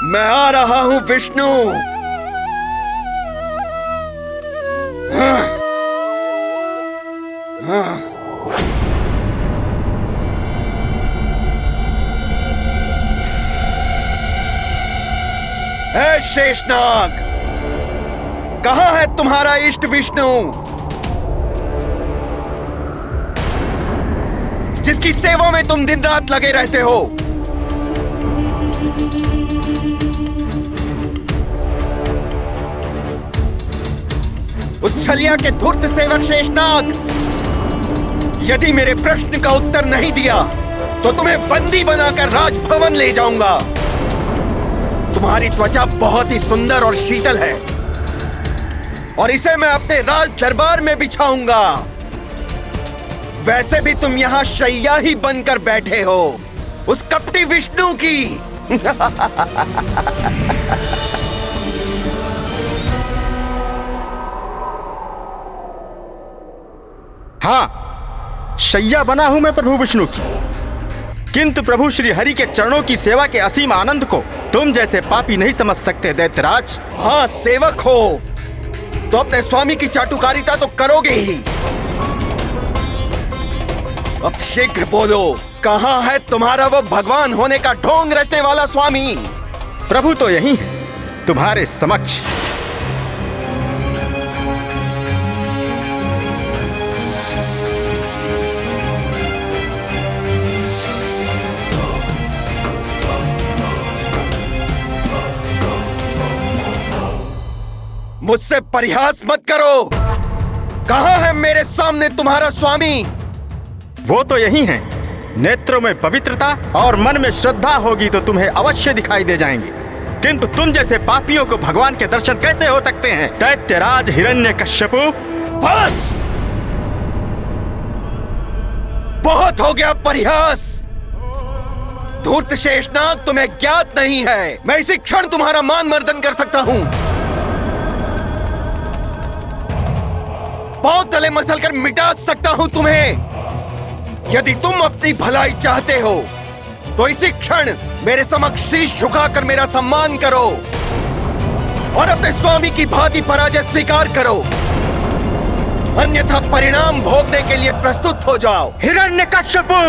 मैं आ रहा हूं विष्णु। हे शेषनाग, कहाँ है तुम्हारा इष्ट विष्णु, जिसकी सेवा में तुम दिन रात लगे रहते हो? उस छलिया के धूर्त सेवक शेषनाग, यदि मेरे प्रश्न का उत्तर नहीं दिया तो तुम्हें बंदी बनाकर राजभवन ले जाऊंगा। तुम्हारी त्वचा बहुत ही सुंदर और शीतल है और इसे मैं अपने राज दरबार में बिछाऊंगा। वैसे भी तुम यहां शैया ही बनकर बैठे हो उस कपटी विष्णु की। हाँ, शैया बना हूं मैं प्रभु विष्णु की, किंतु प्रभु श्री हरि के चरणों की सेवा के असीम आनंद को तुम जैसे पापी नहीं समझ सकते दैत्यराज। हाँ, सेवक हो तो अपने स्वामी की चाटुकारिता तो करोगे ही। अब शीघ्र बोलो, कहाँ है तुम्हारा वो भगवान होने का ढोंग रचने वाला स्वामी? प्रभु तो यही है, तुम्हारे समक्ष। मुझसे परिहास मत करो। कहाँ है मेरे सामने तुम्हारा स्वामी? वो तो यही है। नेत्रों में पवित्रता और मन में श्रद्धा होगी तो तुम्हें अवश्य दिखाई दे जाएंगे, किंतु तुम जैसे पापियों को भगवान के दर्शन कैसे हो सकते हैं? दैत्यराज हिरण्यकश्यपु, बस बहुत हो गया परिहास। धूर्त शेषनाग, तुम्हें ज्ञात नहीं है मैं इसी क्षण तुम्हारा मान मर्दन कर सकता हूं। पांव तले मसल कर मिटा सकता हूं तुम्हें। यदि तुम अपनी भलाई चाहते हो तो इसी क्षण मेरे समक्ष शीश झुकाकर मेरा सम्मान करो और अपने स्वामी की भांति पराजय स्वीकार करो, अन्यथा परिणाम भोगने के लिए प्रस्तुत हो जाओ। हिरण्यकश्यपु!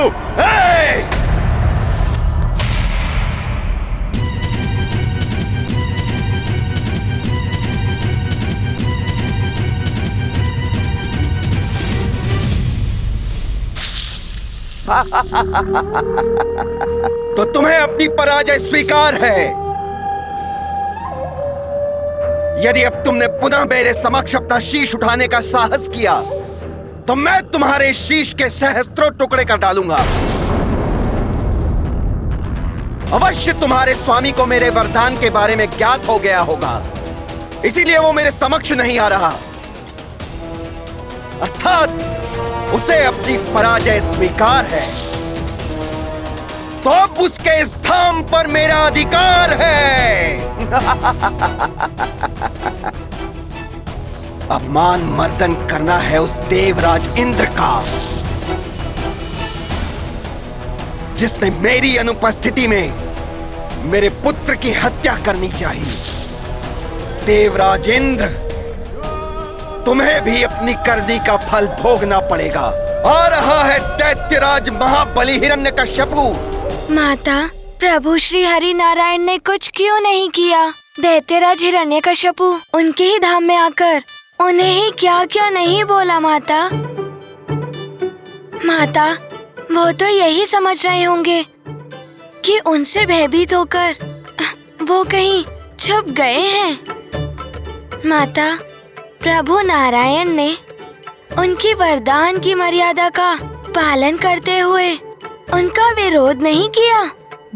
तो तुम्हें अपनी पराजय स्वीकार है। यदि अब तुमने पुनः मेरे समक्ष अपना शीश उठाने का साहस किया तो मैं तुम्हारे शीश के सहस्त्रों टुकड़े कर डालूंगा। अवश्य तुम्हारे स्वामी को मेरे वरदान के बारे में ज्ञात हो गया होगा, इसीलिए वो मेरे समक्ष नहीं आ रहा, अर्थात उसे अपनी पराजय स्वीकार है। तो अब उसके इस धाम पर मेरा अधिकार है। अब मान मर्दन करना है उस देवराज इंद्र का, जिसने मेरी अनुपस्थिति में मेरे पुत्र की हत्या करनी चाहिए। देवराज इंद्र, तुम्हें भी अपनी करनी का फल भोगना पड़ेगा। आ रहा है दैत्यराज महाबली हिरण्यकश्यपु। माता, प्रभु श्री हरि नारायण ने कुछ क्यों नहीं किया? दैत्यराज हिरण्यकश्यपु उनके ही धाम में आकर उन्हें ही क्या क्या नहीं बोला। माता, माता वो तो यही समझ रहे होंगे कि उनसे भयभीत होकर वो कहीं छुप गए हैं। माता, प्रभु नारायण ने उनकी वरदान की मर्यादा का पालन करते हुए उनका विरोध नहीं किया।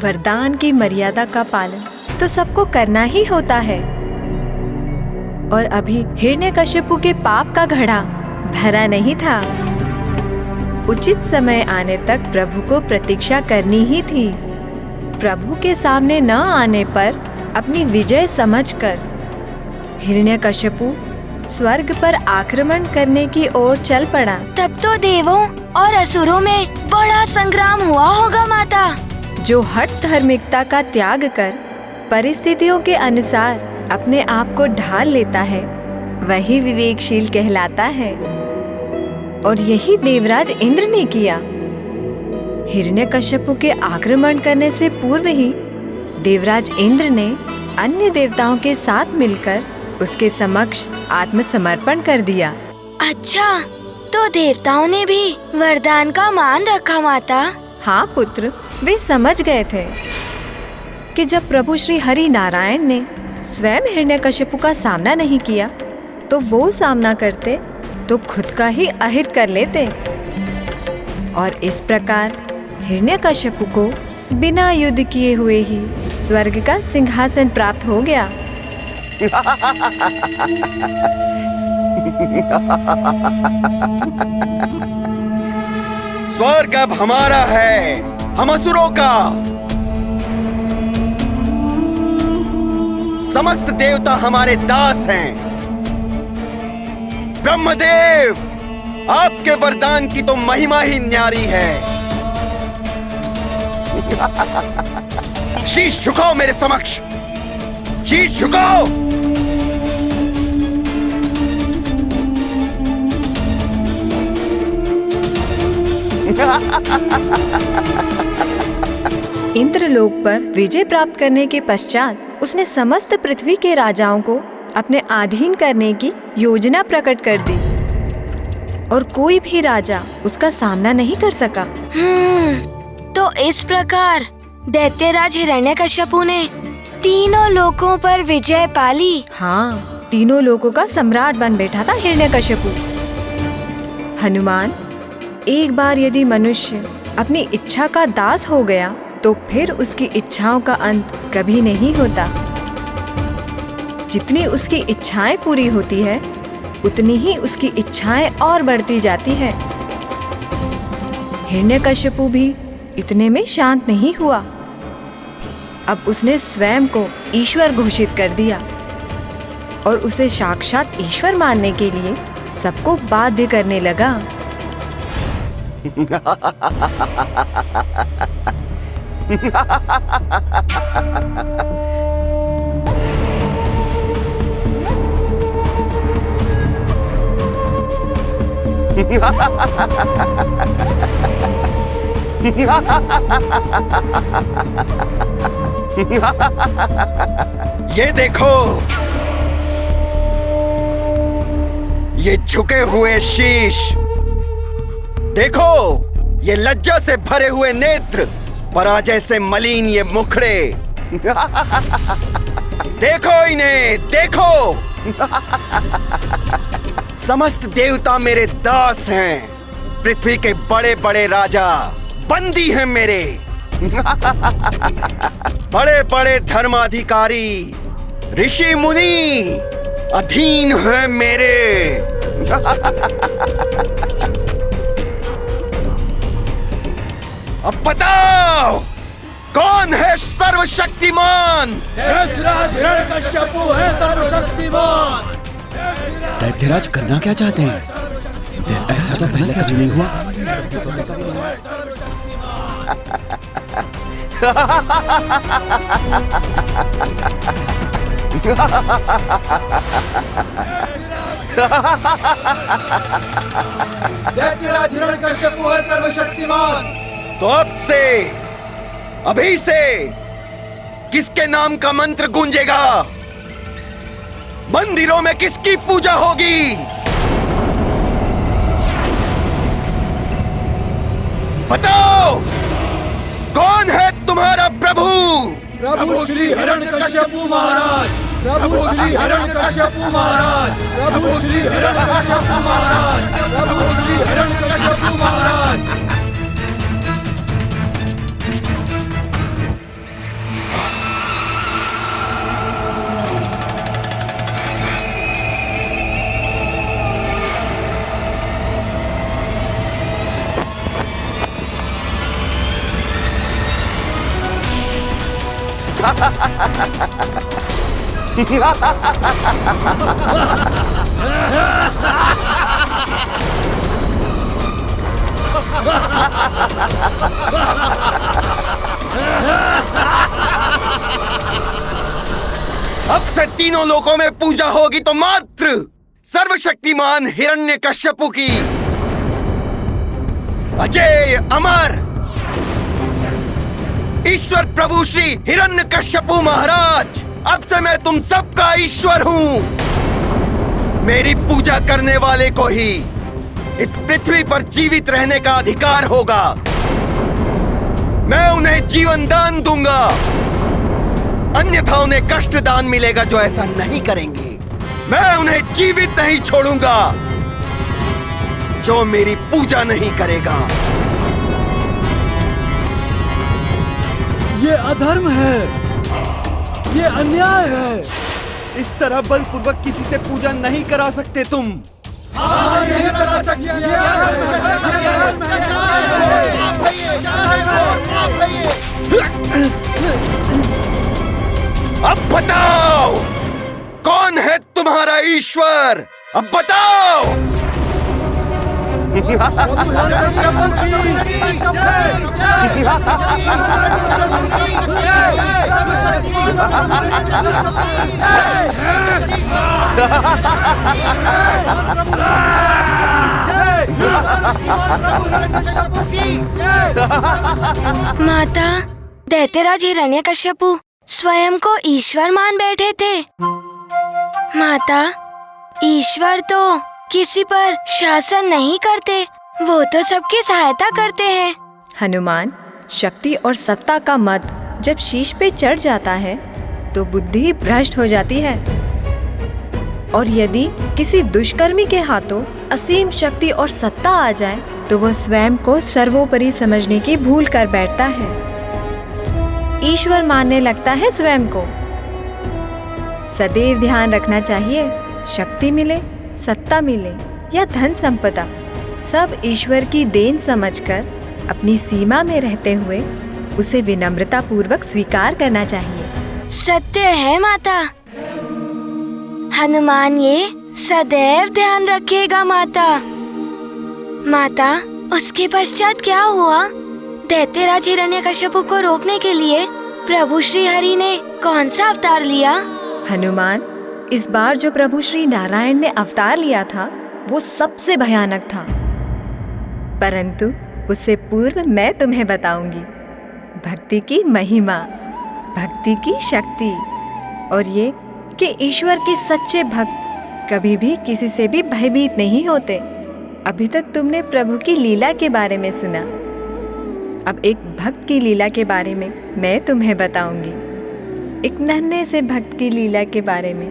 वरदान की मर्यादा का पालन तो सबको करना ही होता है, और अभी हिरण्यकश्यपु के पाप का घड़ा भरा नहीं था। उचित समय आने तक प्रभु को प्रतीक्षा करनी ही थी। प्रभु के सामने न आने पर अपनी विजय समझकर हिरण्यकश्यपु स्वर्ग पर आक्रमण करने की ओर चल पड़ा। तब तो देवों और असुरों में बड़ा संग्राम हुआ होगा। माता, जो हठ धार्मिकता का त्याग कर परिस्थितियों के अनुसार अपने आप को ढाल लेता है वही विवेकशील कहलाता है। और यही देवराज इंद्र ने किया। हिरण्यकश्यपु के आक्रमण करने से पूर्व ही देवराज इंद्र ने अन्य देवताओं के साथ मिलकर उसके समक्ष आत्मसमर्पण कर दिया। अच्छा, तो देवताओं ने भी वरदान का मान रखा माता? हाँ पुत्र, वे समझ गए थे कि जब प्रभु श्री हरि नारायण ने स्वयं हिरण्यकश्यपु का सामना नहीं किया तो वो सामना करते तो खुद का ही अहित कर लेते। और इस प्रकार हिरण्यकश्यपु को बिना युद्ध किए हुए ही स्वर्ग का सिंहासन प्राप्त हो गया। स्वर्ग अब हमारा है, हम असुरों का। समस्त देवता हमारे दास हैं। ब्रह्मदेव, आपके वरदान की तो महिमा ही न्यारी है। शीश झुकाओ मेरे समक्ष, शीश झुकाओ। इंद्रलोक पर विजय प्राप्त करने के पश्चात उसने समस्त पृथ्वी के राजाओं को अपने अधीन करने की योजना प्रकट कर दी और कोई भी राजा उसका सामना नहीं कर सका। तो इस प्रकार दैत्यराज हिरण्यकश्यपु ने तीनों लोकों पर विजय पाली। हाँ, तीनों लोकों का सम्राट बन बैठा था हिरण्यकश्यपु। हनुमान, एक बार यदि मनुष्य अपनी इच्छा का दास हो गया तो फिर उसकी इच्छाओं का अंत कभी नहीं होता। जितनी उसकी इच्छाएं पूरी होती है उतनी ही उसकी इच्छाएं और बढ़ती जाती है। हिरण्यकश्यपु भी इतने में शांत नहीं हुआ। अब उसने स्वयं को ईश्वर घोषित कर दिया और उसे साक्षात ईश्वर मानने के लिए सबको बाध्य करने लगा। ये देखो, ये झुके हुए शीश, देखो ये लज्जा से भरे हुए नेत्र, पराजय से मलिन ये मुखड़े। देखो इन्हें, देखो। समस्त देवता मेरे दास हैं। पृथ्वी के बड़े बड़े राजा बंदी हैं मेरे। बड़े बड़े धर्माधिकारी ऋषि मुनि अधीन हैं मेरे। अब बताओ, कौन है सर्वशक्तिमान? हिरण्यकश्यपु है सर्वशक्तिमान। दैत्यराज करना क्या चाहते हैं? ऐसा तो पहले कभी नहीं हुआ। दैत्यराज हिरण्यकश्यपु है सर्वशक्तिमान। तो अब से, अभी से किसके नाम का मंत्र गूंजेगा? मंदिरों में किसकी पूजा होगी? बताओ, कौन है तुम्हारा प्रभु? प्रभु श्री हिरण्यकश्यपु महाराज। प्रभु श्री हिरण्यकश्यपु महाराज। प्रभु श्री हिरण्यकश्यपु महाराज। प्रभु श्री हिरण्यकश्यपु महाराज। अब से तीनों लोकों में पूजा होगी तो मात्र सर्वशक्तिमान हिरण्यकश्यपु की। अजय अमर ईश्वर प्रभु श्री हिरण्यकश्यपु महाराज, अब से मैं तुम सबका ईश्वर हूँ। मेरी पूजा करने वाले को ही इस पृथ्वी पर जीवित रहने का अधिकार होगा। मैं उन्हें जीवन दान दूंगा, अन्यथा उन्हें कष्ट दान मिलेगा जो ऐसा नहीं करेंगे। मैं उन्हें जीवित नहीं छोड़ूंगा जो मेरी पूजा नहीं करेगा। ये अधर्म है, ये अन्याय है। इस तरह बलपूर्वक किसी से पूजा नहीं करा सकते तुम। नहीं करा सकते। अब बताओ कौन है तुम्हारा ईश्वर? अब बताओ। माता, दैत्यराज हिरण्यकश्यपु स्वयं को ईश्वर मान बैठे थे। माता, ईश्वर तो किसी पर शासन नहीं करते, वो तो सबकी सहायता करते हैं। हनुमान, शक्ति और सत्ता का मद जब शीश पे चढ़ जाता है तो बुद्धि भ्रष्ट हो जाती है, और यदि किसी दुष्कर्मी के हाथों असीम शक्ति और सत्ता आ जाए तो वह स्वयं को सर्वोपरि समझने की भूल कर बैठता है, ईश्वर मानने लगता है स्वयं को। सदैव ध्यान रखना चाहिए, शक्ति मिले, सत्ता मिले या धन संपदा, सब ईश्वर की देन समझकर अपनी सीमा में रहते हुए उसे विनम्रता पूर्वक स्वीकार करना चाहिए। सत्य है माता। हनुमान ये सदैव ध्यान रखेगा माता। माता, उसके पश्चात क्या हुआ? दैत्यराज हिरण्यकश्यपु को रोकने के लिए प्रभु श्री हरि ने कौन सा अवतार लिया? हनुमान, इस बार जो प्रभु श्री नारायण ने अवतार लिया था वो सबसे भयानक था, परंतु उससे पूर्व मैं तुम्हें बताऊंगी भक्ति की महिमा, भक्ति की शक्ति, और ये कि ईश्वर के सच्चे भक्त कभी भी किसी से भी भयभीत नहीं होते। अभी तक तुमने प्रभु की लीला के बारे में सुना, अब एक भक्त की लीला के बारे में मैं तुम्हें बताऊंगी, एक नन्हे से भक्त की लीला के बारे में।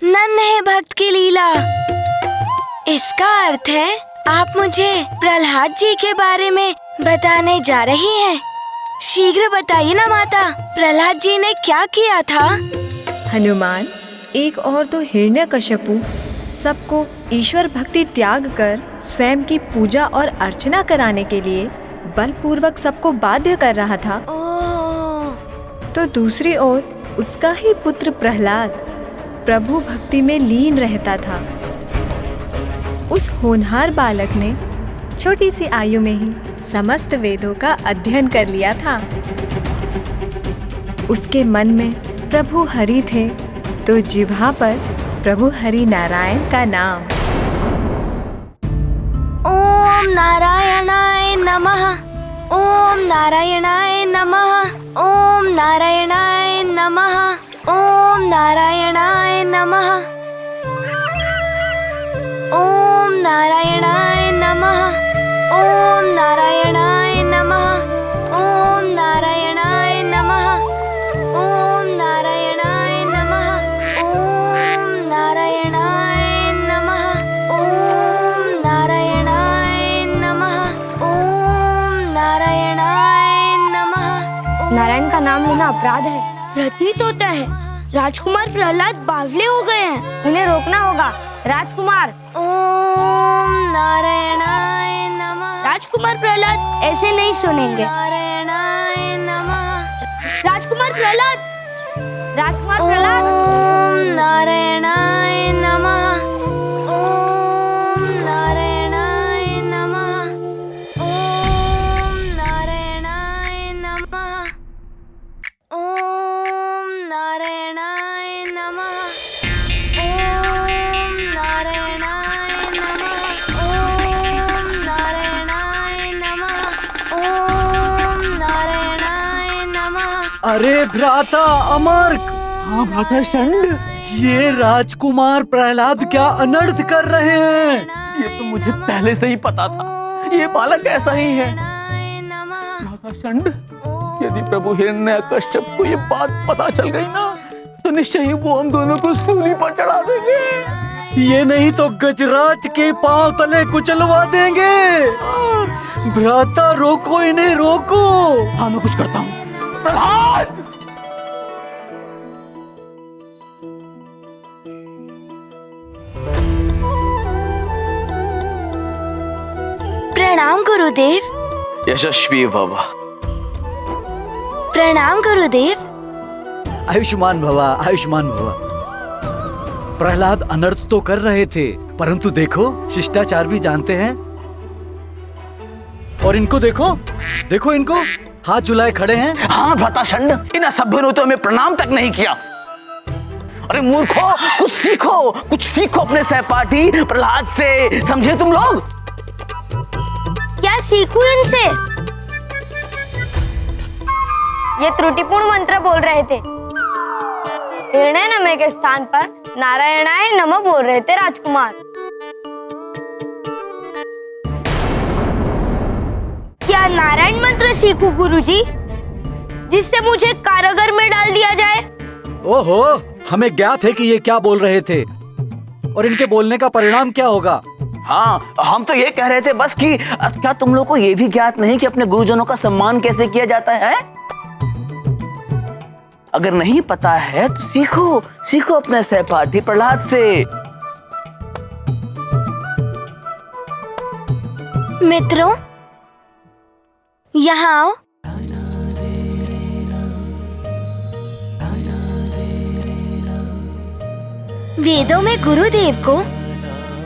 नन्हे भक्त की लीला, इसका अर्थ है आप मुझे प्रहलाद जी के बारे में बताने जा रही हैं। शीघ्र बताइए ना माता, प्रहलाद जी ने क्या किया था? हनुमान, एक और तो हिरण्यकश्यपु सबको ईश्वर भक्ति त्याग कर स्वयं की पूजा और अर्चना कराने के लिए बलपूर्वक सबको बाध्य कर रहा था, तो दूसरी ओर उसका ही पुत्र प्रहलाद प्रभु भक्ति में लीन रहता था। उस होनहार बालक ने छोटी सी आयु में ही समस्त वेदों का अध्ययन कर लिया था। उसके मन में प्रभु हरि थे तो जिह्वा पर प्रभु हरि नारायण का नाम। ओम नारायणाय नमः, ओम नारायणाय नमः, ओम नारायणाय नमः, ओम नारायणाय नमः, ओम नारायणाय नमः, ओम नारायणाय नमः, ओम नारायणाय नमः, ओम नारायणाय नमः, ओम नारायणाय नमः, ओम नारायणाय नमः, ओम नारायणाय नमः। नारायण का नाम लेना अपराध है। प्रतीत होता है राजकुमार प्रहलाद बावले हो गए हैं, उन्हें रोकना होगा। राजकुमार, ओम नारायणाय नमः। राजकुमार प्रहलाद ऐसे नहीं सुनेंगे। नारायणाय नमः। राजकुमार प्रहलाद, राजकुमार प्रहलाद, ओम नारायणाय नमः, ओम नारायणाय नमः, ओम नारायणाय नमः, ओम नारायणाय अरे भ्राता अमर्क। हाँ भ्राता षंड, ये राजकुमार प्रहलाद क्या अनर्थ कर रहे हैं? ये तो मुझे पहले से ही पता था, ये बालक ऐसा ही है। भ्राता षंड, यदि प्रभु हिरण्यकश्यप को ये बात पता चल गई ना, तो निश्चय ही वो हम दोनों को सूली पर चढ़ा देंगे। ये नहीं तो गजराज के पांव तले कुचलवा देंगे। भ्राता रोको इन्हें, रोको। हाँ मैं कुछ करता हूँ। प्रहलाद! प्रणाम गुरुदेव। यशस्वी भव। प्रणाम गुरुदेव। आयुष्मान भवा, आयुष्मान भवा। प्रहलाद अनर्थ तो कर रहे थे, परंतु देखो शिष्टाचार भी जानते हैं। और इनको देखो, देखो इनको, हाथ झुलाए खड़े हैं। हाँ भ्राता षंड, इन असभ्यों ने तो हमें प्रणाम तक नहीं किया। अरे मूर्खों, कुछ सीखो अपने सहपाठी प्रहलाद से, समझे तुम लोग? क्या सीखूं इनसे? ये त्रुटिपूर्ण मंत्र बोल रहे थे। हिरण्य नमः के स्थान पर नारायणाय नमः बोल रहे थे राजकुमार। क्या नारायण मंत्र सीखूं गुरुजी, जिससे मुझे कारागार में डाल दिया जाए? ओहो, हमें ज्ञात है कि ये क्या बोल रहे थे और इनके बोलने का परिणाम क्या होगा। हाँ, हम तो ये कह रहे थे बस कि क्या तुम लोग को ये भी ज्ञात नहीं कि अपने गुरुजनों का सम्मान कैसे किया जाता है? अगर नहीं पता है तो सीखो अपने सहपाठी प्रहलाद से। मित्रों, यहाँ आओ। वेदों में गुरुदेव को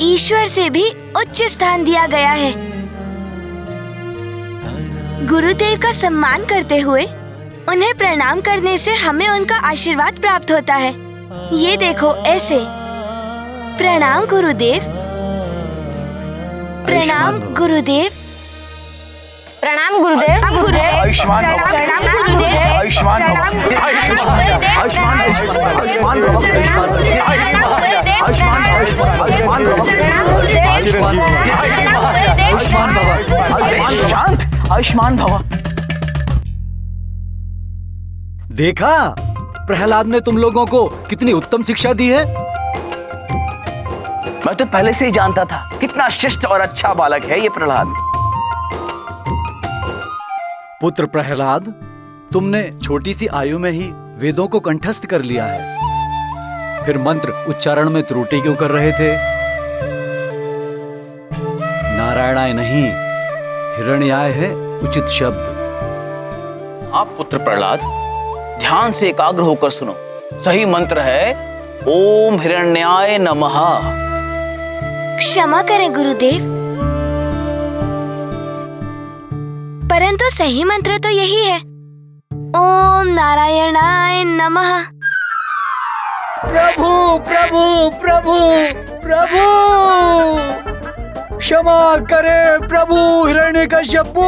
ईश्वर से भी उच्च स्थान दिया गया है। गुरुदेव का सम्मान करते हुए उन्हें प्रणाम करने से हमें उनका आशीर्वाद प्राप्त होता है। ये देखो, ऐसे। प्रणाम गुरुदेव। प्रणाम गुरुदेव। प्रणाम गुरुदेव। आयुष्मान भव। प्रणाम गुरुदेव। आयुष्मान भव। आयुष्मान भव। देखा, प्रहलाद ने तुम लोगों को कितनी उत्तम शिक्षा दी है। मैं तो पहले से ही जानता था कितना शिष्ट और अच्छा बालक है ये प्रहलाद। पुत्र प्रहलाद, तुमने छोटी सी आयु में ही वेदों को कंठस्थ कर लिया है, फिर मंत्र उच्चारण में त्रुटि क्यों कर रहे थे? नारायणाय नहीं, हिरण्याय है उचित शब्द। आप पुत्र प्रहलाद ध्यान से एकाग्र होकर सुनो। सही मंत्र है ओम हिरण्याय नमः। क्षमा करें गुरुदेव, परंतु सही मंत्र तो यही है, ओम नारायणाय नमः। प्रभु प्रभु प्रभु प्रभु, क्षमा करे प्रभु हिरण्यकश्यपु।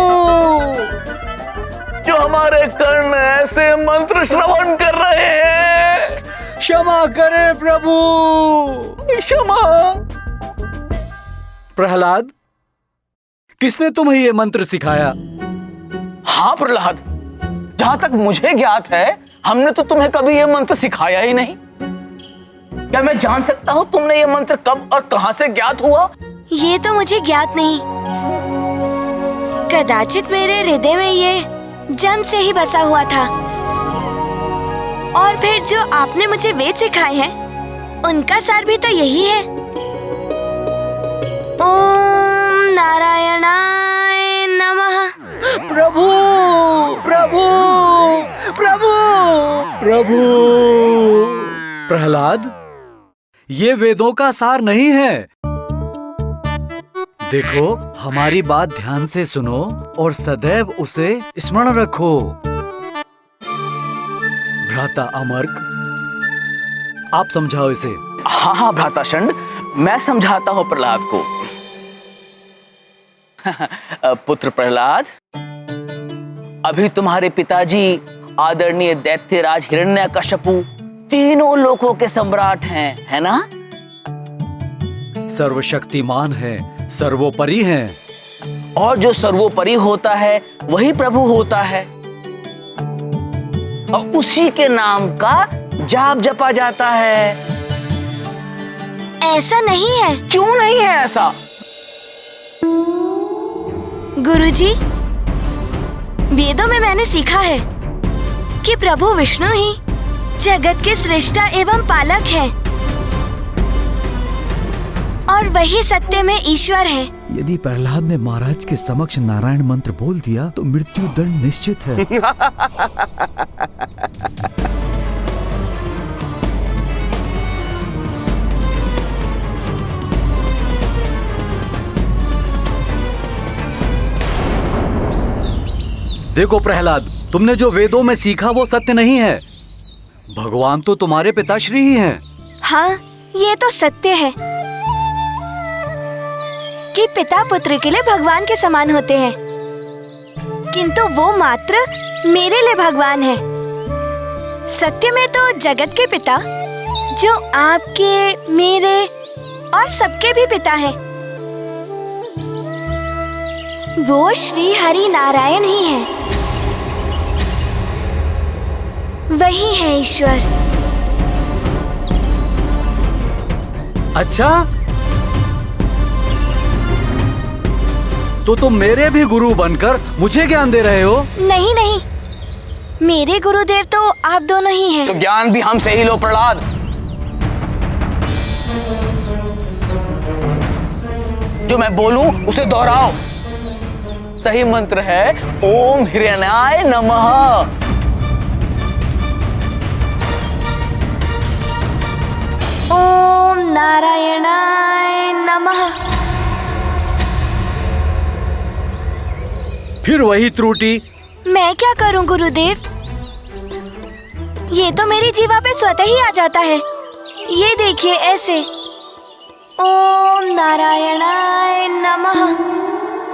जो हमारे कर्ण ऐसे मंत्र श्रवण कर रहे हैं, क्षमा करे प्रभु, क्षमा। प्रहलाद, किसने तुम्हें ये मंत्र सिखाया? हाँ प्रहलाद, जहां तक मुझे ज्ञात है हमने तो तुम्हें कभी ये मंत्र सिखाया ही नहीं। क्या मैं जान सकता हूँ तुमने ये मंत्र कब और कहां से ज्ञात हुआ? ये तो मुझे ज्ञात नहीं, कदाचित मेरे हृदय में ये जन्म से ही बसा हुआ था। और फिर जो आपने मुझे वेद सिखाए हैं, उनका सार भी तो यही है। ओम नारायणाय नमः। प्रभु प्रभु प्रभु प्रभु। प्रहलाद, ये वेदों का सार नहीं है। देखो, हमारी बात ध्यान से सुनो और सदैव उसे स्मरण रखो। भ्राता अमर्क, आप समझाओ इसे। हाँ हाँ भ्राता षंड, मैं समझाता हूँ प्रहलाद को। पुत्र प्रहलाद, अभी तुम्हारे पिताजी आदरणीय दैत्यराज हिरण्यकश्यपु तीनों लोकों के सम्राट हैं, है ना? सर्वशक्तिमान है, सर्वोपरि है। और जो सर्वोपरि होता है वही प्रभु होता है, और उसी के नाम का जाप जपा जाता है। ऐसा नहीं है। क्यों नहीं है ऐसा? गुरुजी, वेदों में मैंने सीखा है कि प्रभु विष्णु ही जगत के सृष्टा एवं पालक है और वही सत्य में ईश्वर है। यदि प्रहलाद ने महाराज के समक्ष नारायण मंत्र बोल दिया तो मृत्यु दंड निश्चित है। देखो प्रहलाद, तुमने जो वेदों में सीखा वो सत्य नहीं है। भगवान तो तुम्हारे पिताश्री ही हैं। हाँ, ये तो सत्य है कि पिता पुत्र के लिए भगवान के समान होते हैं, किंतु वो मात्र मेरे लिए भगवान है। सत्य में तो जगत के पिता, जो आपके, मेरे और सबके भी पिता है, वो श्री हरि नारायण ही है। वही है ईश्वर। अच्छा, तो तुम मेरे भी गुरु बनकर मुझे ज्ञान दे रहे हो? नहीं नहीं, मेरे गुरुदेव तो आप दोनों ही हैं। तो ज्ञान भी हमसे ही लो प्रहलाद। जो मैं बोलूं उसे दोहराओ। सही मंत्र है ओम हिरण्याय नमः। ओम नारायणाय नमः। फिर वही त्रुटि। मैं क्या करूं गुरुदेव, ये तो मेरी जीवा पे स्वतः ही आ जाता है। ये देखिए ऐसे, ओम नारायणाय नमः,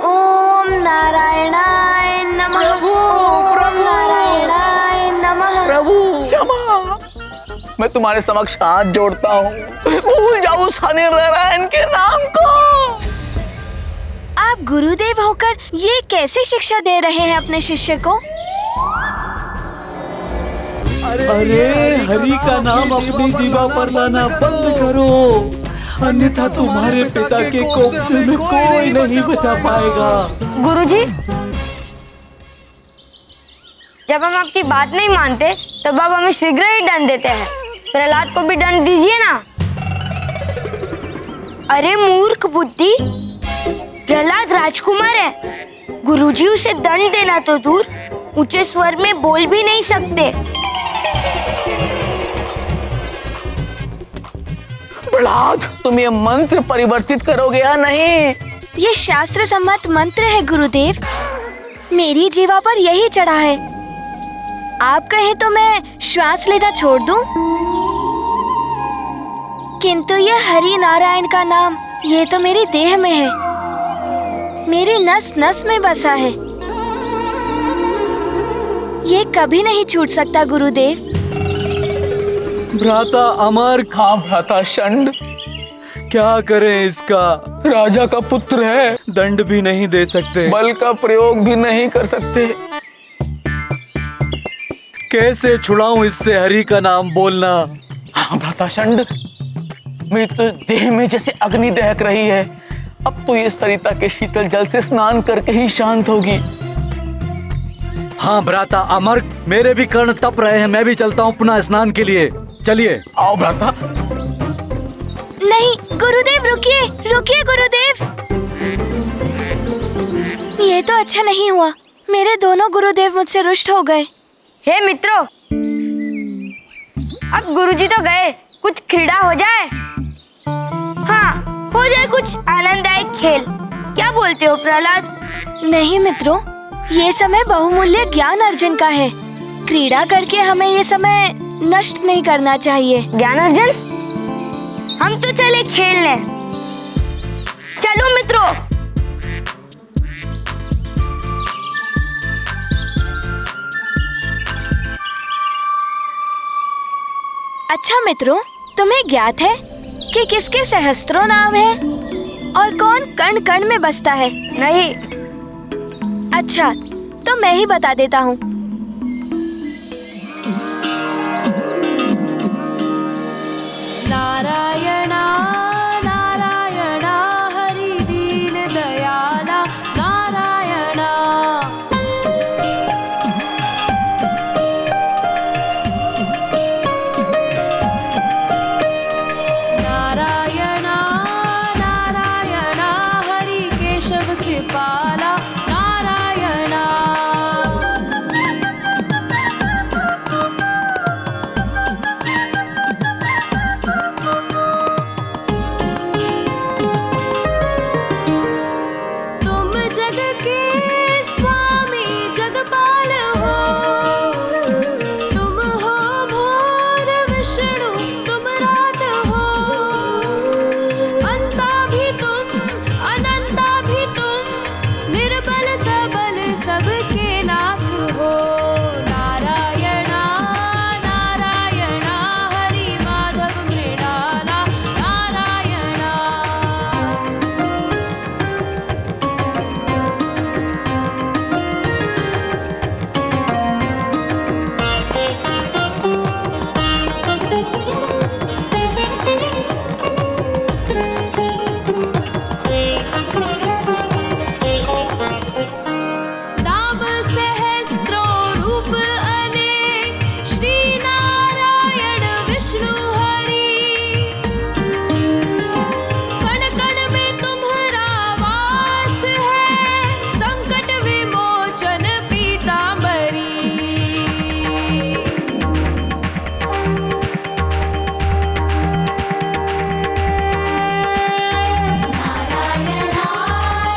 ओम नारायणाय नमः, ओम नारायणाय नमः। प्रभु क्षमा, मैं तुम्हारे समक्ष हाथ जोड़ता हूँ। भूल जाओ उस हरि नारायण के नाम को। आप गुरुदेव होकर ये कैसे शिक्षा दे रहे हैं अपने शिष्य को? अरे हरि का नाम अपनी जीवा पर लाना बंद करो, अन्यथा तुम्हारे पिता के कोप से में कोई नहीं बचा पाएगा। गुरुजी, जब हम आपकी बात नहीं मानते तब आप हमें शीघ्र ही दंड देते हैं। प्रहलाद को भी दंड दीजिए ना। अरे मूर्ख बुद्धि, प्रहलाद राजकुमार है। गुरुजी उसे दंड देना तो दूर, ऊंचे स्वर में बोल भी नहीं सकते। प्रहलाद, तुम ये मंत्र परिवर्तित करोगे या नहीं? ये शास्त्र सम्मत मंत्र है गुरुदेव, मेरी जीवा पर यही चढ़ा है। आप कहें तो मैं श्वास लेना छोड़ दूं, किंतु ये हरि नारायण का नाम, ये तो मेरी देह में है, मेरी नस नस में बसा है। ये कभी नहीं छूट सकता गुरुदेव। भ्राता अमर, हाँ भ्राता षंड, क्या करें इसका? राजा का पुत्र है, दंड भी नहीं दे सकते, बल का प्रयोग भी नहीं कर सकते। कैसे छुड़ाऊं इससे हरि का नाम बोलना? हाँ भ्राता षंड, मेरी तो देह में जैसे अग्नि दहक रही है। अब तो ये सरिता के शीतल जल से स्नान करके ही शांत होगी। हाँ भ्राता अमर, मेरे भी कर्ण तप रहे हैं। मैं भी चलता हूँ पुनः स्नान के लिए। चलिए। आओ भ्राता। नहीं गुरुदेव, रुकिए रुकिए गुरुदेव, ये तो अच्छा नहीं हुआ। मेरे दोनों गुरुदेव मुझसे रुष्ट हो गए। हे मित्रों, अब गुरुजी तो गए, कुछ क्रीड़ा हो जाए। हाँ, हो जाए कुछ आनंददायक खेल। क्या बोलते हो प्रहलाद? नहीं मित्रों, ये समय बहुमूल्य ज्ञान अर्जन का है। क्रीड़ा करके हमें ये समय नष्ट नहीं करना चाहिए। ज्ञान अर्जन? हम तो चले खेलने। चलो मित्रों। अच्छा मित्रों, तुम्हें ज्ञात है कि किसके सहस्त्रों नाम है और कौन कण कण में बसता है? नहीं। अच्छा, तो मैं ही बता देता हूँ। नारायणा नारायणा हरि दीन दयाला नारायणा। नारायणा नारायणा हरि केशव कृपाला नारायणा। तुम जग के स्वामी जगपाल हो, तुम हो भोर विष्णु तुम रात हो, अंता भी तुम अनंता भी तुम, निर्बल सबल सबके नाथ हो। नारायणा नारायणा हरि माधव मृणाला नारायणा। नाम सहस्त्रो रूप अनेक, श्री नारायण विष्णु हरि। कण कण में तुम्हारा वास है, संकट विमोचन पीतांबरी। नारायणा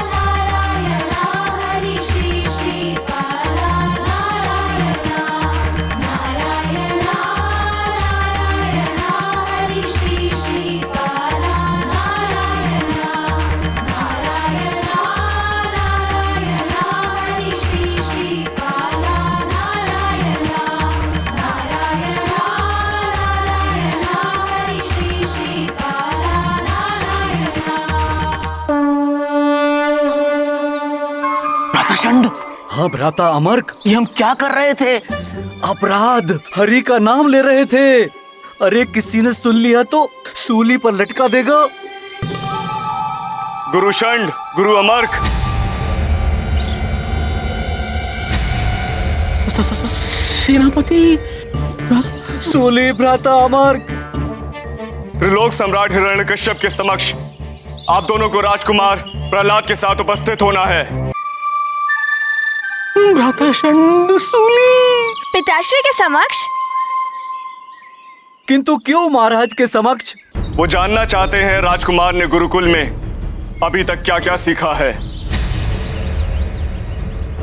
नारायणा हरि श्री श्रीपाला नारायणा। नारायणा नारायणा हरि श्री श्रीपाला नारायणा। नारायणा नारायणा हरि श्री श्रीपाला नारायणा। नारायणा नारायणा हरि श्री श्रीपाला नारायणा। भ्राता चंड, हाँ भ्राता अमर्क, ये हम क्या कर रहे थे? अपराध, हरि का नाम ले रहे थे। अरे किसी ने सुन लिया तो सूली पर लटका देगा। गुरु षंड, गुरु अमर्क, सेनापति सूली भ्राता अमर्क। त्रिलोक सम्राट हिरण्यकश्यप के समक्ष आप दोनों को राजकुमार प्रहलाद के साथ उपस्थित होना है। भ्राता चंड, सूली। पिताश्री के समक्ष? किंतु क्यों महाराज के समक्ष? वो जानना चाहते हैं राजकुमार ने गुरुकुल में अभी तक क्या क्या सीखा है।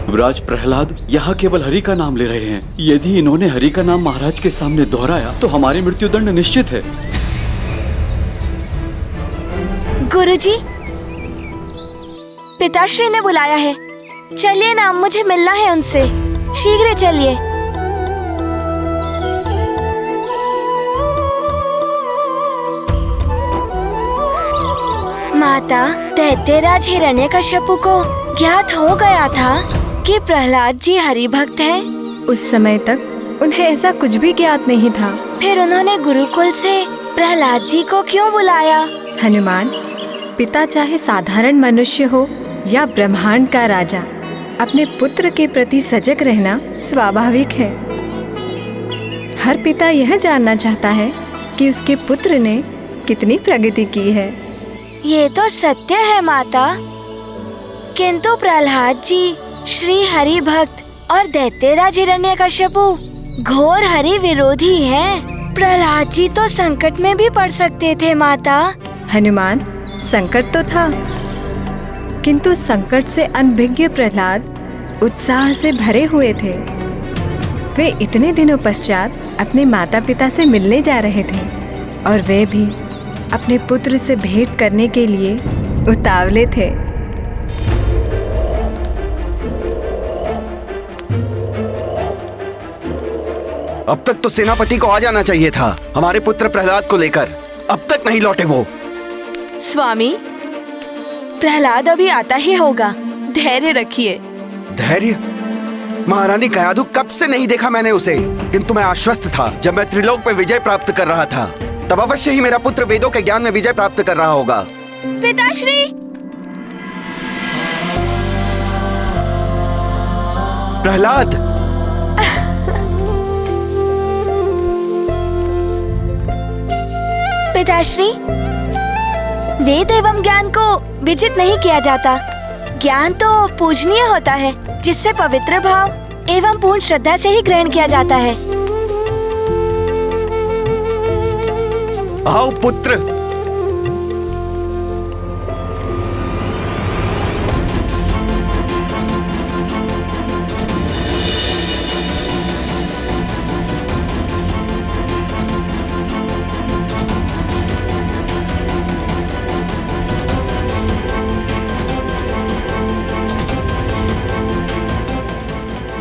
युवराज प्रहलाद यहाँ केवल हरि का नाम ले रहे हैं। यदि इन्होंने हरि का नाम महाराज के सामने दोहराया तो हमारी मृत्युदंड निश्चित है। गुरुजी, पिताश्री ने बुलाया है। चलिए ना, मुझे मिलना है उनसे। शीघ्र चलिए। माता, दैत्यराज हिरण्यकश्यपु को ज्ञात हो गया था कि प्रहलाद जी हरि भक्त हैं। उस समय तक उन्हें ऐसा कुछ भी ज्ञात नहीं था। फिर उन्होंने गुरुकुल से प्रहलाद जी को क्यों बुलाया? हनुमान, पिता चाहे साधारण मनुष्य हो या ब्रह्मांड का राजा, अपने पुत्र के प्रति सजग रहना स्वाभाविक है। हर पिता यह जानना चाहता है कि उसके पुत्र ने कितनी प्रगति की है। ये तो सत्य है माता, किंतु प्रहलाद जी श्री हरि भक्त और दैत्यराज हिरण्यकश्यपु घोर हरि विरोधी हैं। प्रहलाद जी तो संकट में भी पड़ सकते थे माता। हनुमान, संकट तो था, किंतु संकट से अनभिज्ञ प्रहलाद उत्साह से भरे हुए थे। वे इतने दिनों पश्चात अपने माता पिता से मिलने जा रहे थे और वे भी अपने पुत्र से भेंट करने के लिए उतावले थे। अब तक तो सेनापति को आ जाना चाहिए था हमारे पुत्र प्रहलाद को लेकर। अब तक नहीं लौटे वो। स्वामी, प्रहलाद अभी आता ही होगा, धैर्य रखिए। धैर्य? महारानी कयाधु, कब से नहीं देखा मैंने उसे, किंतु मैं आश्वस्त था जब मैं त्रिलोक में विजय प्राप्त कर रहा था तब अवश्य ही मेरा पुत्र वेदों के ज्ञान में विजय प्राप्त कर रहा होगा। पिताश्री, प्रहलाद, पिताश्री, वेद एवं ज्ञान को विजित नहीं किया जाता। ज्ञान तो पूजनीय होता है, जिससे पवित्र भाव एवं पूर्ण श्रद्धा से ही ग्रहण किया जाता है। आओ पुत्र।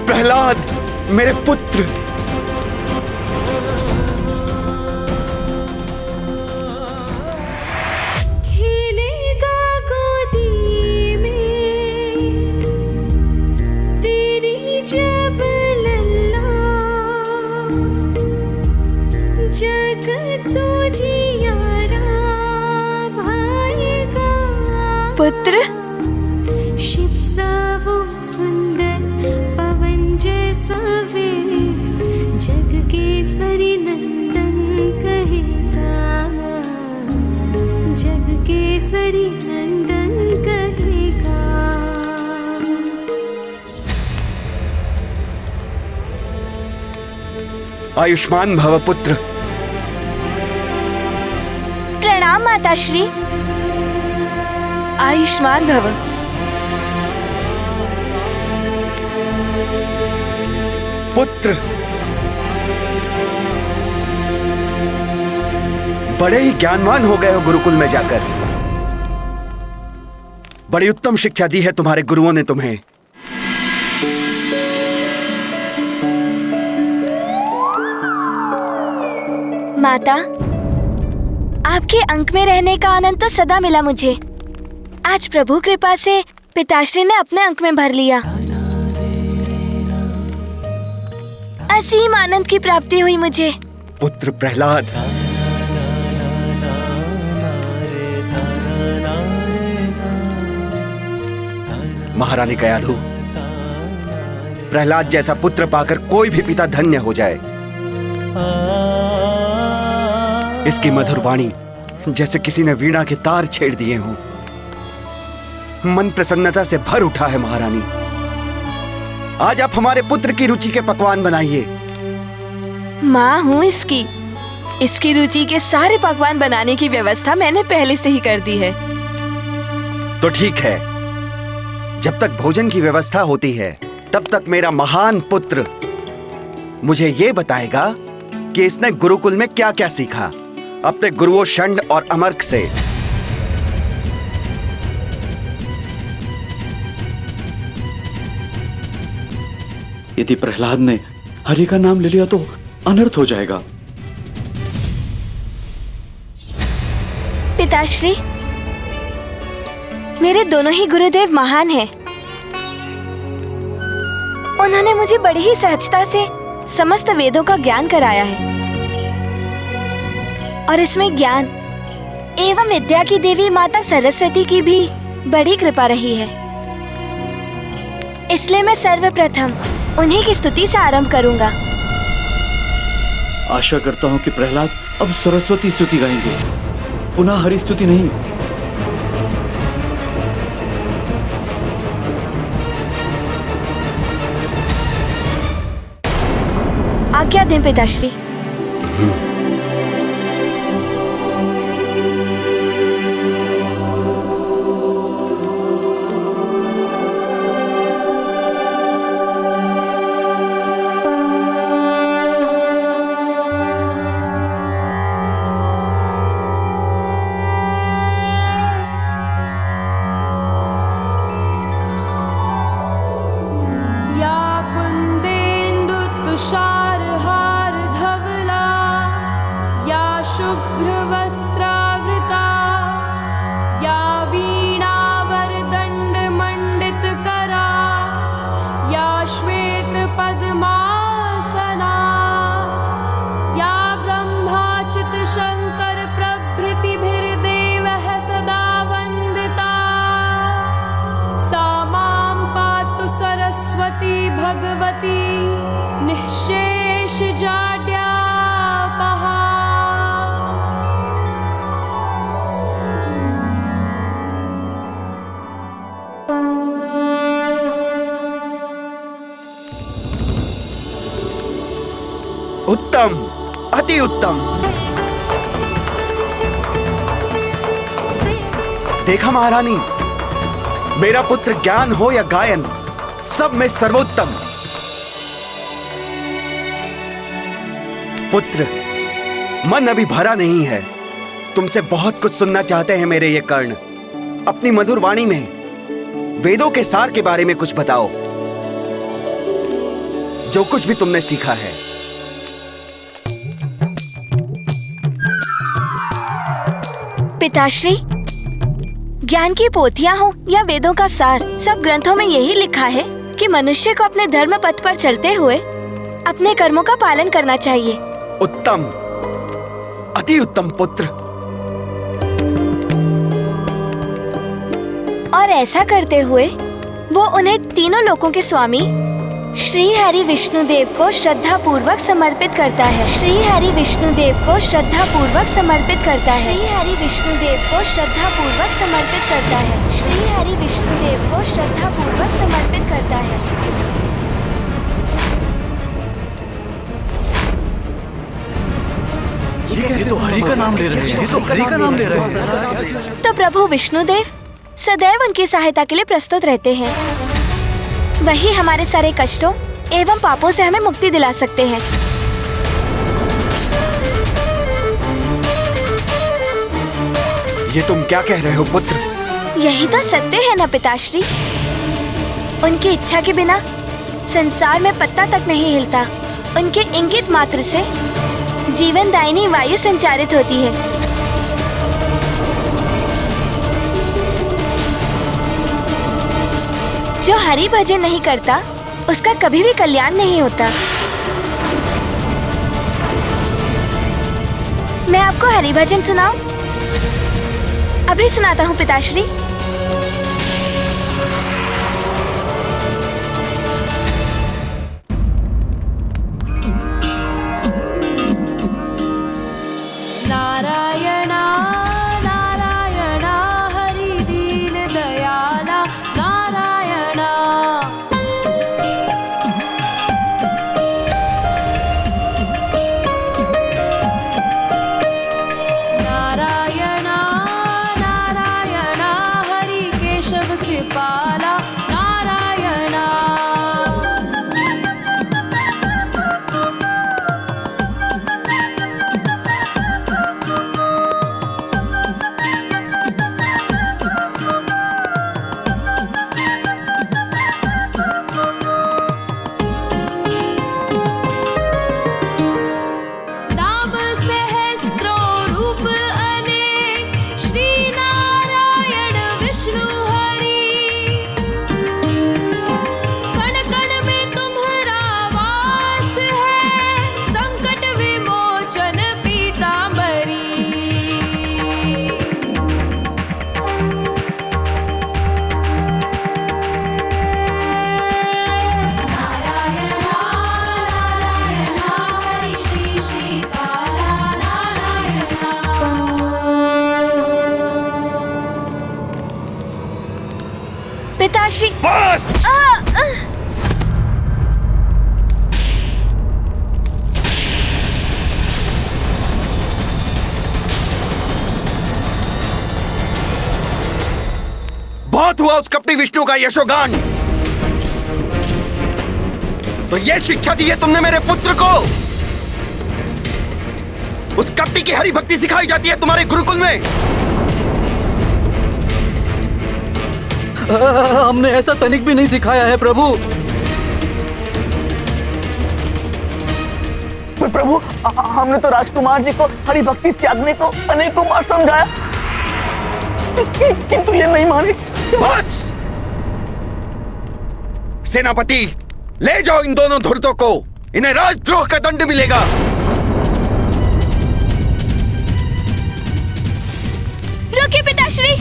प्रहलाद, मेरे पुत्र। खेलेगा गोदी में तेरी जब लल्ला, जग तुझियारा भाएगा। पुत्र, शिव सा वो सुंदर पवन जैसा वे, जग के सरी नंदन कहेगा, जग के सरी नंदन कहेगा। आयुष्मान भव पुत्र। प्रणाम माताश्री। आयुष्मान भव। पुत्र, बड़े ही ज्ञानवान हो गए हो गुरुकुल में जाकर। बड़ी उत्तम शिक्षा दी है तुम्हारे गुरुओं ने तुम्हें। माता, आपके अंक में रहने का आनंद तो सदा मिला मुझे। आज प्रभु कृपा से पिताश्री ने अपने अंक में भर लिया। असीम आनंद की प्राप्ति हुई मुझे। पुत्र प्रहलाद, महारानी कयाधु, प्रहलाद जैसा पुत्र पाकर कोई भी पिता धन्य हो जाए। इसकी मधुर वाणी जैसे किसी ने वीणा के तार छेड़ दिए हों। मन प्रसन्नता से भर उठा है महारानी। आज आप हमारे पुत्र की रुचि के पकवान बनाइए। माँ हूँ इसकी रुचि के सारे पकवान बनाने की व्यवस्था मैंने पहले से ही कर दी है। तो ठीक है, जब तक भोजन की व्यवस्था होती है तब तक मेरा महान पुत्र मुझे ये बताएगा कि इसने गुरुकुल में क्या क्या सीखा अपने गुरुओं षंड और अमर्क से। यदि प्रहलाद ने हरि का नाम ले लिया तो अनर्थ हो जाएगा। पिताश्री, मेरे दोनों ही गुरुदेव महान हैं। उन्होंने मुझे बड़ी ही सहजता से समस्त वेदों का ज्ञान कराया है और इसमें ज्ञान एवं विद्या की देवी माता सरस्वती की भी बड़ी कृपा रही है। इसलिए मैं सर्वप्रथम उन्हीं की स्तुति से आरंभ करूंगा। आशा करता हूं कि प्रहलाद अब सरस्वती स्तुति गाएंगे, पुनः हरि स्तुति नहीं। आज्ञा दें पिताश्री। या कुंदेन्दु तुषारहार वस्त्रावृता या वीणावरदण्डमण्डितकरा या श्वेतपद्मासना या ब्रह्माच्युत शङ्कर प्रभृतिभिर्देवः सदा वन्दिता सा मां पातु सरस्वती भगवती निःशेष जाड्यापहा। उत्तम, अति उत्तम। देखा महारानी, मेरा पुत्र ज्ञान हो या गायन, सब में सर्वोत्तम। पुत्र, मन अभी भरा नहीं है। तुमसे बहुत कुछ सुनना चाहते हैं मेरे ये कर्ण। अपनी मधुर वाणी में वेदों के सार के बारे में कुछ बताओ, जो कुछ भी तुमने सीखा है। पिताश्री, ज्ञान की पोथियां हो या वेदों का सार, सब ग्रंथों में यही लिखा है कि मनुष्य को अपने धर्म पथ पर चलते हुए अपने कर्मों का पालन करना चाहिए। उत्तम, अति उत्तम पुत्र। और ऐसा करते हुए वो उन्हें तीनों लोकों के स्वामी श्री हरि विष्णुदेव को श्रद्धा पूर्वक समर्पित करता है। श्री हरि विष्णुदेव को श्रद्धा पूर्वक समर्पित करता है। श्री हरि विष्णुदेव को श्रद्धा पूर्वक समर्पित करता है। श्री हरि विष्णुदेव को श्रद्धा पूर्वक समर्पित करता है। ये तो हरि का नाम ले रहे हैं, ये तो हरि का नाम ले रहे हैं। तो प्रभु विष्णुदेव सदैव उनकी सहायता के लिए प्रस्तुत रहते हैं। वही हमारे सारे कष्टों एवं पापों से हमें मुक्ति दिला सकते हैं। ये तुम क्या कह रहे हो पुत्र? यही तो सत्य है ना पिताश्री। उनकी इच्छा के बिना संसार में पत्ता तक नहीं हिलता। उनके इंगित मात्र से जीवनदायिनी वायु संचारित होती है। जो हरि भजन नहीं करता उसका कभी भी कल्याण नहीं होता। मैं आपको हरि भजन सुनाऊं? अभी सुनाता हूँ पिताश्री। नारायणा नारायणा हरि दीन दयाला नारायणा नारायणा नारायणा हरि केशव कृपाला नारायणा नाम सहस्रो रूप अनेक श्री नारायण विष्णु हरि कण कण में तुम्हारा वास है संकट विमोचन पीतांबरी नारायणा नारायणा हरि श्री श्रीकाला नारायणा पिताश्री, बस! बहुत हुआ उस कपटी विष्णु का यशोगान। तो ये शिक्षा दी है तुमने मेरे पुत्र को? उस कपटी की हरि भक्ति सिखाई जाती है तुम्हारे गुरुकुल में? हमने ऐसा तनिक भी नहीं सिखाया है प्रभु। पर प्रभु, हमने तो राजकुमार जी को हरि भक्ति त्यागने को अनेकों बार समझाया, किंतु ये नहीं माने। बस! सेनापति, ले जाओ इन दोनों धूर्तों को, इन्हें राजद्रोह का दंड मिलेगा। रुकिए पिताश्री।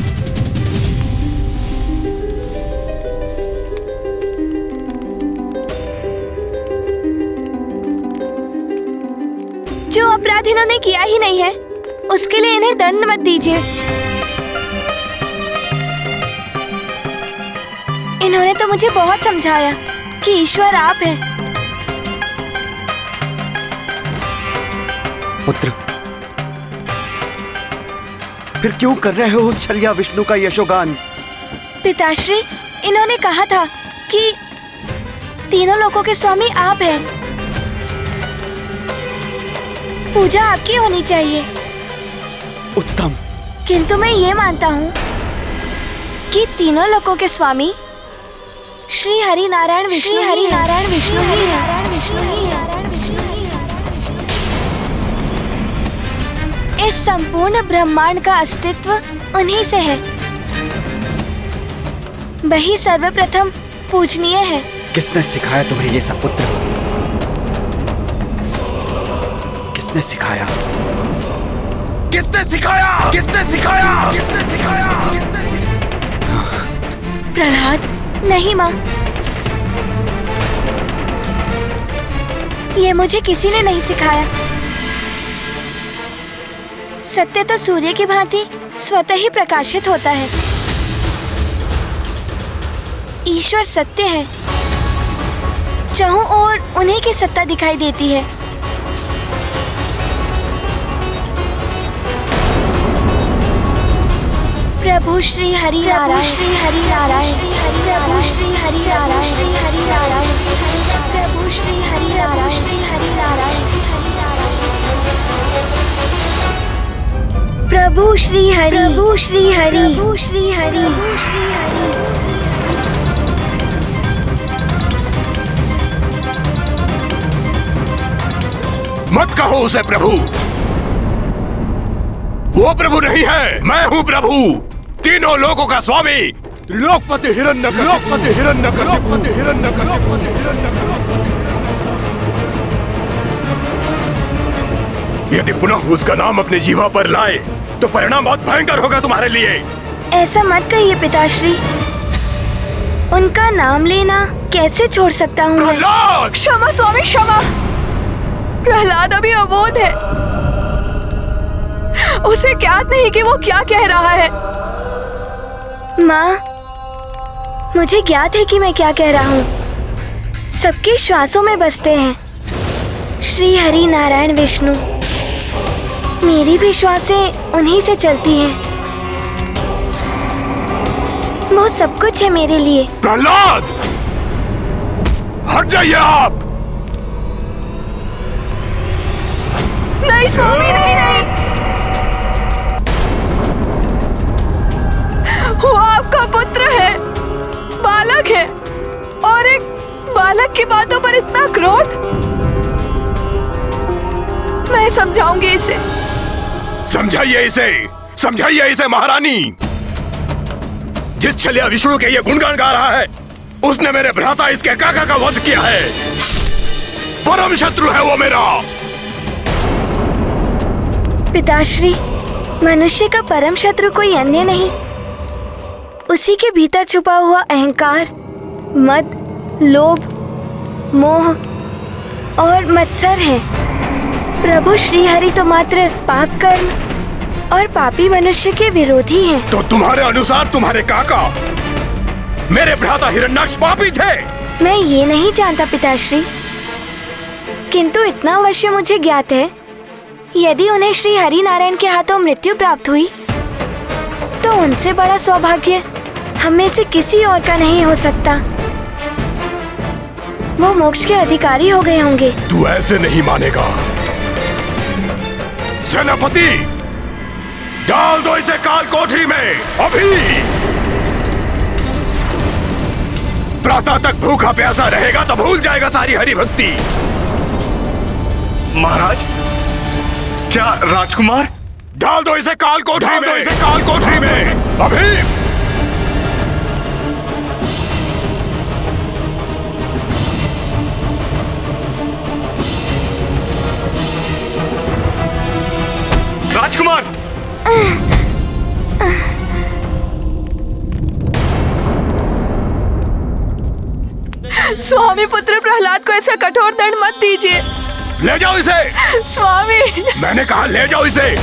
जो अपराध इन्होंने किया ही नहीं है, उसके लिए इन्हें दंड मत दीजिए। इन्होंने तो मुझे बहुत समझाया कि ईश्वर आप हैं। पुत्र, फिर क्यों कर रहे हो छलिया विष्णु का यशोगान? पिताश्री, इन्होंने कहा था कि तीनों लोकों के स्वामी आप हैं। पूजा आपकी होनी चाहिए। उत्तम। किंतु मैं ये मानता हूँ कि तीनों लोकों के स्वामी श्री हरि नारायण विष्णु ही है। इस संपूर्ण ब्रह्मांड का अस्तित्व उन्हीं से है। वही सर्वप्रथम पूजनीय है। किसने सिखाया तुम्हें ये सब पुत्र? किसने सिखाया? किसने सिखाया? किसने सिखाया? किसने सिखाया? प्रहलाद, नहीं माँ, ये मुझे किसी ने नहीं सिखाया। सत्य तो सूर्य की भांति स्वतः ही प्रकाशित होता है। ईश्वर सत्य है, चाहूं और उन्हीं की सत्ता दिखाई देती है। प्रभु श्री हरि नारायण, श्री हरि नारायण, प्रभु श्री हरि नारायण, श्री हरि नारायण, प्रभु श्री हरि नारायण, श्री हरि नारायण, प्रभु श्री हरि, प्रभु श्री हरि, प्रभु श्री हरि, प्रभु श्री हरि। मत कहो उसे प्रभु, वो प्रभु नहीं है, मैं हूँ प्रभु, तीनों लोकों का स्वामी, त्रिलोकपति हिरण्यकशिपु। यदि पुनः उसका नाम अपने जीवा पर लाए तो परिणाम बहुत भयंकर होगा तुम्हारे लिए। ऐसा मत कहिए पिताश्री, उनका नाम लेना कैसे छोड़ सकता हूँ मैं? क्षमा स्वामी, क्षमा। प्रहलाद अभी अबोध है, उसे ज्ञात नहीं कि वो क्या कह रहा है। माँ, मुझे ज्ञात है कि मैं क्या कह रहा हूँ। सबके श्वासों में बसते हैं श्री हरि नारायण विष्णु। मेरी भी श्वासें उन्हीं से चलती हैं। वो सब कुछ है मेरे लिए। प्रहलाद, हट जाइए आप। नहीं स्वामी, नहीं नहीं, वो आपका पुत्र है, बालक है, और एक बालक की बातों पर इतना क्रोध। मैं समझाऊंगी इसे। समझाइए इसे, समझाइए इसे महारानी। जिस छलिया विष्णु के ये गुणगान गा रहा है, उसने मेरे भ्राता इसके काका का वध किया है। परम शत्रु है वो मेरा। पिताश्री, मनुष्य का परम शत्रु कोई अन्य नहीं, उसी के भीतर छुपा हुआ अहंकार, मद, लोभ, मोह और मत्सर है। प्रभु श्री हरि तो मात्र पाप कर्म और पापी मनुष्य के विरोधी हैं। तो तुम्हारे अनुसार तुम्हारे काका मेरे भ्राता हिरण्याक्ष पापी थे? मैं ये नहीं जानता पिताश्री, किंतु इतना अवश्य मुझे ज्ञात है, यदि उन्हें श्री हरि नारायण के हाथों मृत्यु प्राप्त हुई तो उनसे बड़ा सौभाग्य हम में से किसी और का नहीं हो सकता। वो मोक्ष के अधिकारी हो गए होंगे। तू ऐसे नहीं मानेगा। सेनापति, डाल दो इसे काल कोठरी में अभी। प्रातः तक भूखा प्यासा रहेगा तो भूल जाएगा सारी हरि भक्ति। महाराज, क्या राजकुमार? डाल दो इसे काल कोठरी में, इसे काल कोठरी में अभी। राजकुमार! स्वामी, पुत्र प्रहलाद को ऐसा कठोर दंड मत दीजिए। ले जाओ इसे। स्वामी, मैंने कहा ले जाओ इसे।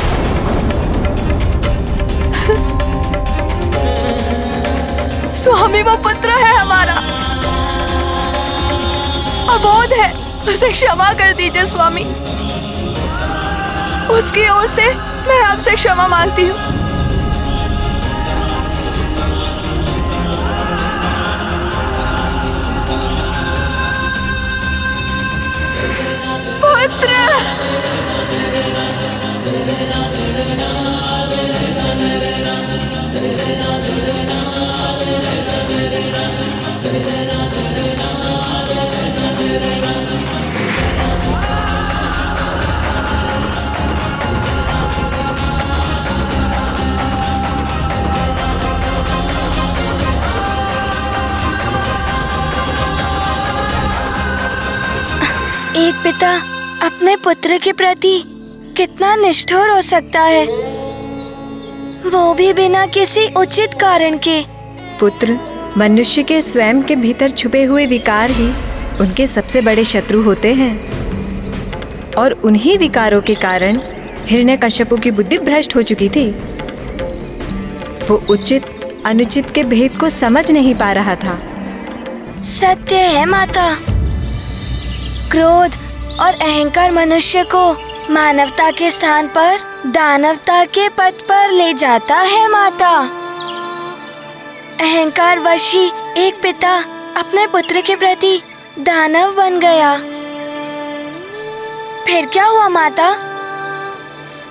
स्वामी, वो पुत्र है हमारा, अबोध है, उसे क्षमा कर दीजिए स्वामी। उसकी ओर से मैं आपसे क्षमा मांगती हूँ। पुत्र! एक पिता अपने पुत्र के प्रति कितना निष्ठुर हो सकता है, वो भी बिना किसी उचित कारण के। पुत्र मनुष्य के स्वयं के भीतर छुपे हुए विकार ही उनके सबसे बड़े शत्रु होते हैं, और उन्हीं विकारों के कारण हिरण्यकश्यपु की बुद्धि भ्रष्ट हो चुकी थी। वो उचित अनुचित के भेद को समझ नहीं पा रहा था। सत्य है माता, क्रोध और अहंकार मनुष्य को मानवता के स्थान पर दानवता के पद पर ले जाता है माता। अहंकार वश ही एक पिता अपने पुत्र के प्रति दानव बन गया। फिर क्या हुआ माता?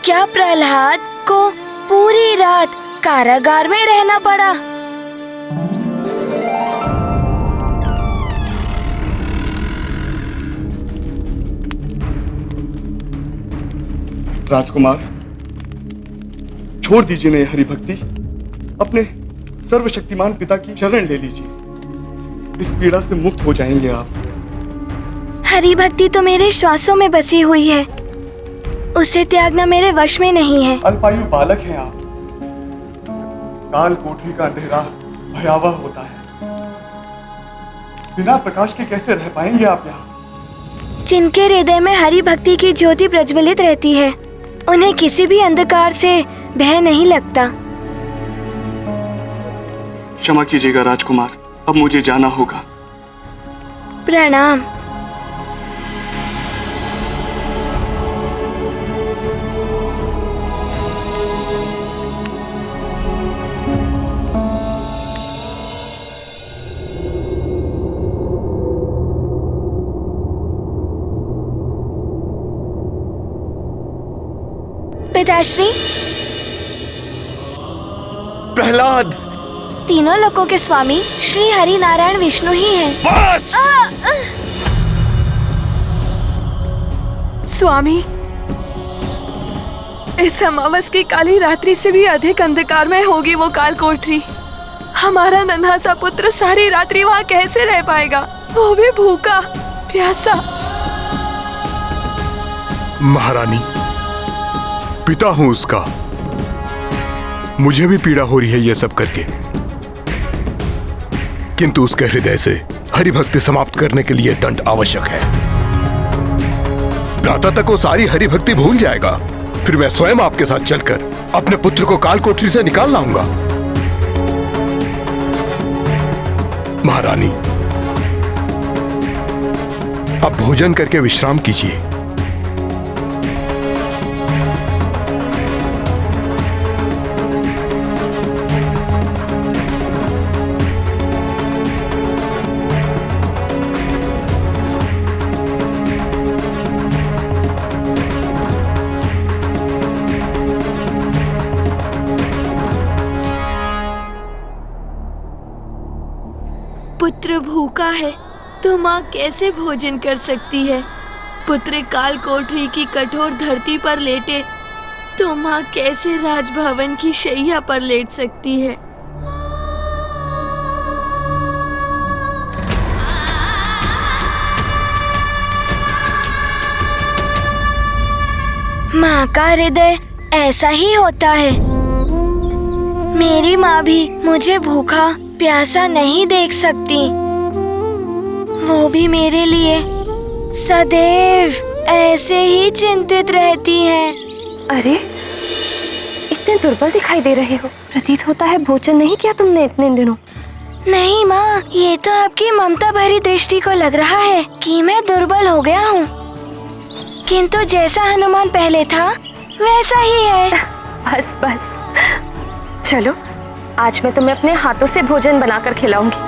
क्या प्रहलाद को पूरी रात कारागार में रहना पड़ा? राजकुमार, छोड़ दीजिए ना हरि भक्ति, अपने सर्वशक्तिमान पिता की शरण ले लीजिए। इस पीड़ा से मुक्त हो जाएंगे आप। हरि भक्ति तो मेरे श्वासों में बसी हुई है, उसे त्यागना मेरे वश में नहीं है। अल्पायु बालक हैं आप। काल कोठरी का अंधेरा भयावह होता है, बिना प्रकाश के कैसे रह पाएंगे आप यहाँ? जिनके हृदय में हरि भक्ति की ज्योति प्रज्वलित रहती है, उन्हें किसी भी अंधकार से भय नहीं लगता। क्षमा कीजिएगा राजकुमार, अब मुझे जाना होगा। प्रणाम। पिताश्री, प्रहलाद, तीनों लोकों के स्वामी श्री हरि नारायण विष्णु ही हैं। बस! स्वामी, इस अमावस की काली रात्रि से भी अधिक अंधकार में होगी वो काल कोठरी। हमारा नन्हा सा पुत्र सारी रात्रि वहाँ कैसे रह पाएगा, वो भी भूखा प्यासा। महारानी, पिता हूं उसका, मुझे भी पीड़ा हो रही है ये सब करके, किंतु उसके हृदय से हरि भक्ति समाप्त करने के लिए दंड आवश्यक है। प्रातः तक वो सारी हरि भक्ति भूल जाएगा, फिर मैं स्वयं आपके साथ चलकर अपने पुत्र को काल कोठरी से निकाल लाऊंगा। महारानी, अब भोजन करके विश्राम कीजिए। पुत्र भूखा है तो माँ कैसे भोजन कर सकती है? पुत्र काल कोठरी की कठोर धरती पर लेटे तो माँ कैसे राजभवन की शैया पर लेट सकती है। माँ का हृदय ऐसा ही होता है। मेरी माँ भी मुझे भूखा प्यासा नहीं देख सकती। वो भी मेरे लिए सदैव ऐसे ही चिंतित रहती है। अरे, इतने दुर्बल दिखाई दे रहे हो। प्रतीत होता है भोजन नहीं किया तुमने इतने दिनों। नहीं माँ, ये तो आपकी ममता भरी दृष्टि को लग रहा है कि मैं दुर्बल हो गया हूँ, किंतु जैसा हनुमान पहले था वैसा ही है। बस बस, चलो आज मैं तुम्हें अपने हाथों से भोजन बनाकर खिलाऊंगी।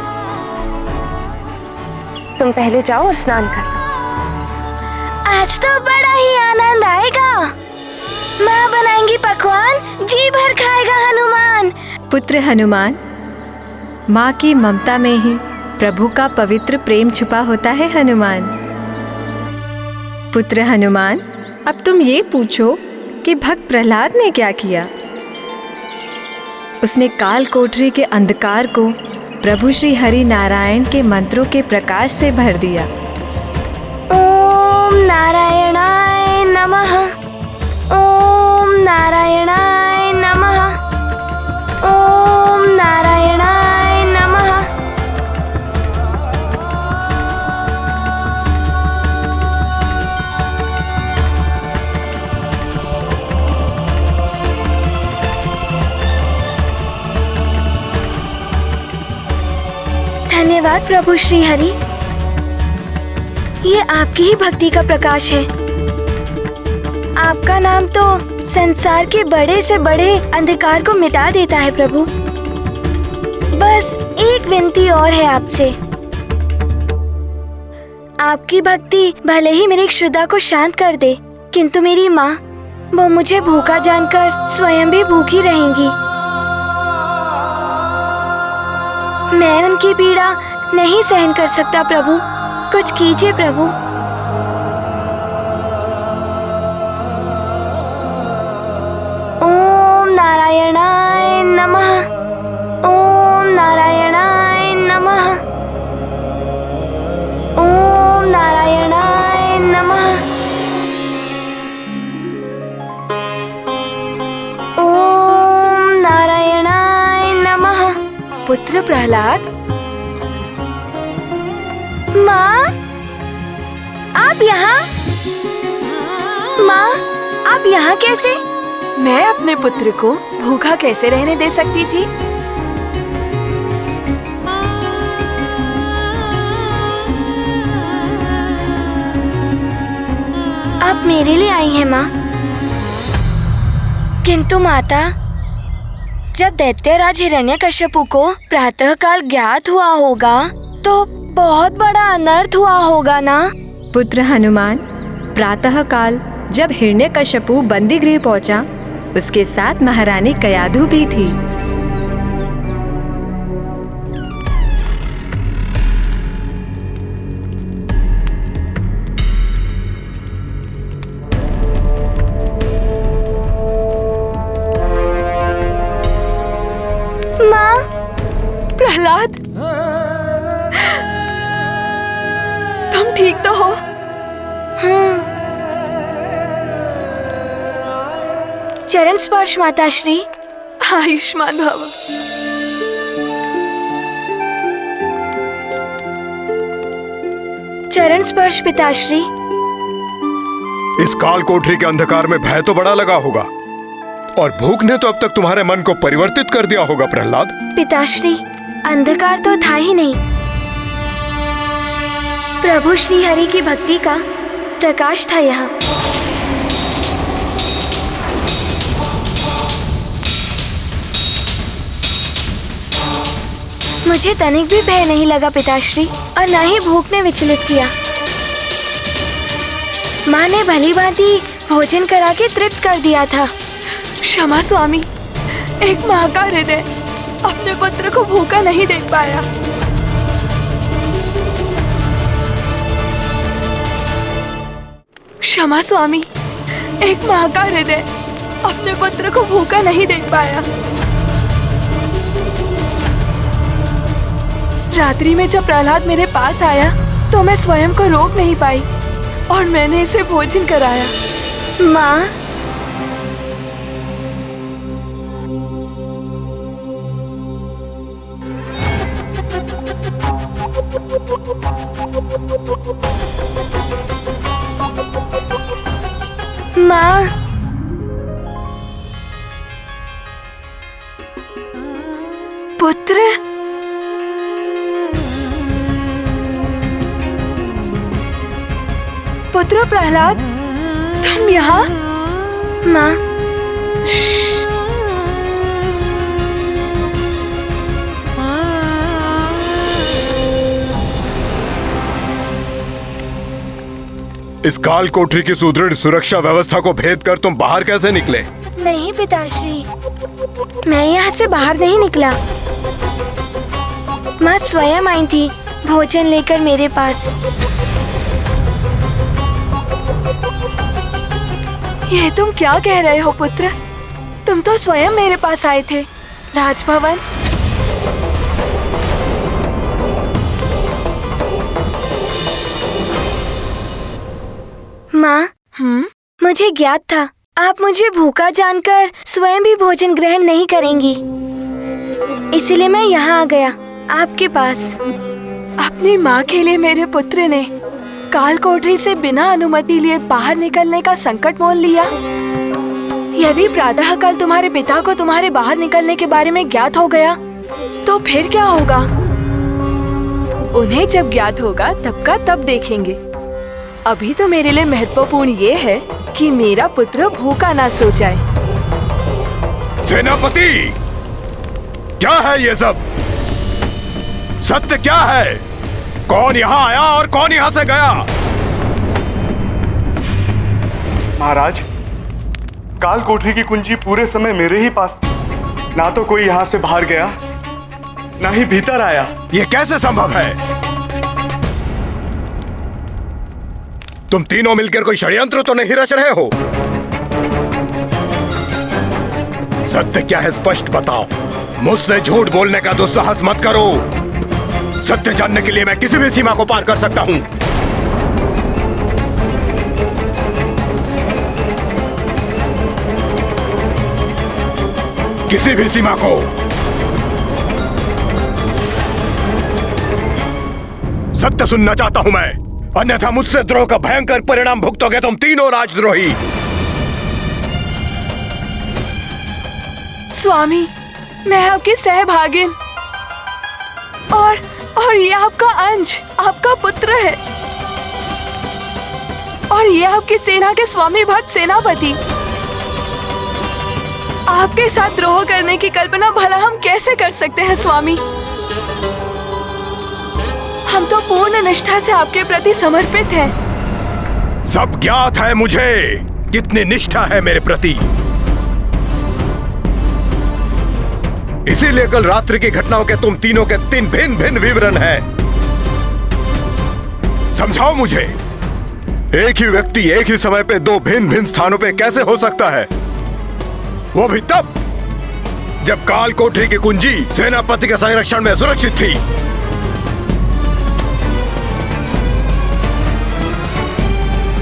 तुम पहले जाओ और स्नान कर लो। आज तो बड़ा ही आनंद आएगा। माँ बनाएंगी पकवान, जी भर खाएगा हनुमान। पुत्र हनुमान, माँ की ममता में ही प्रभु का पवित्र प्रेम छुपा होता है हनुमान। पुत्र हनुमान, अब तुम ये पूछो कि भक्त प्रहलाद ने क्या किया। उसने काल कोठरी के अंधकार को प्रभु श्री हरि नारायण के मंत्रों के प्रकाश से भर दिया। ओम नारायणाय नमः, ओम नारायणाय नमः, ओम नारायणाय नमः। धन्यवाद प्रभु श्री हरि, ये आपकी ही भक्ति का प्रकाश है। आपका नाम तो संसार के बड़े से बड़े अंधकार को मिटा देता है प्रभु। बस एक विनती और है आपसे। आपकी भक्ति भले ही मेरी क्षुधा को शांत कर दे, किंतु मेरी माँ, वो मुझे भूखा जानकर स्वयं भी भूखी रहेंगी। मैं उनकी पीड़ा नहीं सहन कर सकता प्रभु, कुछ कीजिए प्रभु। ओम नारायणाय नमः, ओम नारायणाय नमः, ओम नारायणाय नमः, ओम नारायणाय नमः। पुत्र प्रहलाद, माँ, आप यहाँ? माँ, आप यहाँ कैसे? मैं अपने पुत्र को भूखा कैसे रहने दे सकती थी? आप मेरे लिए आई हैं माँ। किंतु माता, जब दैत्यराज हिरण्यकश्यपु को प्रातःकाल ज्ञात हुआ होगा तो बहुत बड़ा अनर्थ हुआ होगा ना? पुत्र हनुमान, प्रातःकाल जब हिरण्यकश्यपु बंदी गृह पहुंचा, उसके साथ महारानी कयाधु भी थी। माँ, प्रहलाद, तुम ठीक तो हो? चरण स्पर्श माताश्री। आयुष्मान भव। चरण स्पर्श पिताश्री। इस काल कोठरी के अंधकार में भय तो बड़ा लगा होगा, और भूख ने तो अब तक तुम्हारे मन को परिवर्तित कर दिया होगा प्रहलाद। पिताश्री, अंधकार तो था ही नहीं। प्रभु श्री हरि की भक्ति का प्रकाश था यहाँ। मुझे तनिक भी भय नहीं लगा पिताश्री, और न ही भूख ने विचलित किया। माँ ने भली भांति भोजन करा के तृप्त कर दिया था। क्षमा स्वामी, एक माँ का हृदय अपने पुत्र को भूखा नहीं देख पाया। क्षमा स्वामी, एक माँ का हृदय अपने पुत्र को भूखा नहीं देख पाया। रात्रि में जब प्रहलाद मेरे पास आया तो मैं स्वयं को रोक नहीं पाई और मैंने इसे भोजन कराया। माँ, माँ, पुत्र, पुत्र प्रहलाद, तुम यहाँ? माँ, इस काल कोठरी की सुदृढ़ सुरक्षा व्यवस्था को भेद कर तुम बाहर कैसे निकले? नहीं पिताश्री, मैं यहाँ से बाहर नहीं निकला। माँ स्वयं आई थी भोजन लेकर मेरे पास। ये तुम क्या कह रहे हो पुत्र? तुम तो स्वयं मेरे पास आए थे राजभवन। माँ, मुझे ज्ञात था आप मुझे भूखा जानकर स्वयं भी भोजन ग्रहण नहीं करेंगी, इसलिए मैं यहाँ आ गया आपके पास। अपनी माँ के लिए मेरे पुत्र ने काल कोठरी से बिना अनुमति लिए बाहर निकलने का संकट मोल लिया। यदि प्रातः काल तुम्हारे पिता को तुम्हारे बाहर निकलने के बारे में ज्ञात हो गया तो फिर क्या होगा? उन्हें जब ज्ञात होगा तब का तब देखेंगे। अभी तो मेरे लिए महत्वपूर्ण ये है कि मेरा पुत्र भूखा ना सो जाए। सेनापति, क्या है ये सब? सत्य क्या है? कौन यहाँ आया और कौन यहाँ से गया? महाराज, काल कोठरी की कुंजी पूरे समय मेरे ही पास। ना तो कोई यहाँ से बाहर गया, ना ही भीतर आया। ये कैसे संभव है? तुम तीनों मिलकर कोई षड्यंत्र तो नहीं रच रहे हो? सत्य क्या है स्पष्ट बताओ। मुझसे झूठ बोलने का दुस्साहस मत करो। सत्य जानने के लिए मैं किसी भी सीमा को पार कर सकता हूं। किसी भी सीमा को। सत्य सुनना चाहता हूं मैं, अन्यथा मुझसे द्रोह का भयंकर परिणाम भुगतोगे तुम तीनों राजद्रोही। स्वामी, मैं आपकी सहभागिन और ये आपका अंश, आपका पुत्र है। और ये आपकी सेना के स्वामी भक्त सेनापति। आपके साथ द्रोह करने की कल्पना भला हम कैसे कर सकते हैं स्वामी? हम तो पूर्ण निष्ठा से आपके प्रति समर्पित हैं। सब ज्ञात है मुझे कितनी निष्ठा है मेरे प्रति। इसीलिए कल रात्रि की घटनाओं के तुम तीनों के 3 भिन्न भिन्न विवरण हैं। समझाओ मुझे, एक ही व्यक्ति एक ही समय पे 2 भिन्न भिन्न स्थानों पे कैसे हो सकता है? वो भी तब जब काल कोठरी की कुंजी सेनापति के संरक्षण में सुरक्षित थी।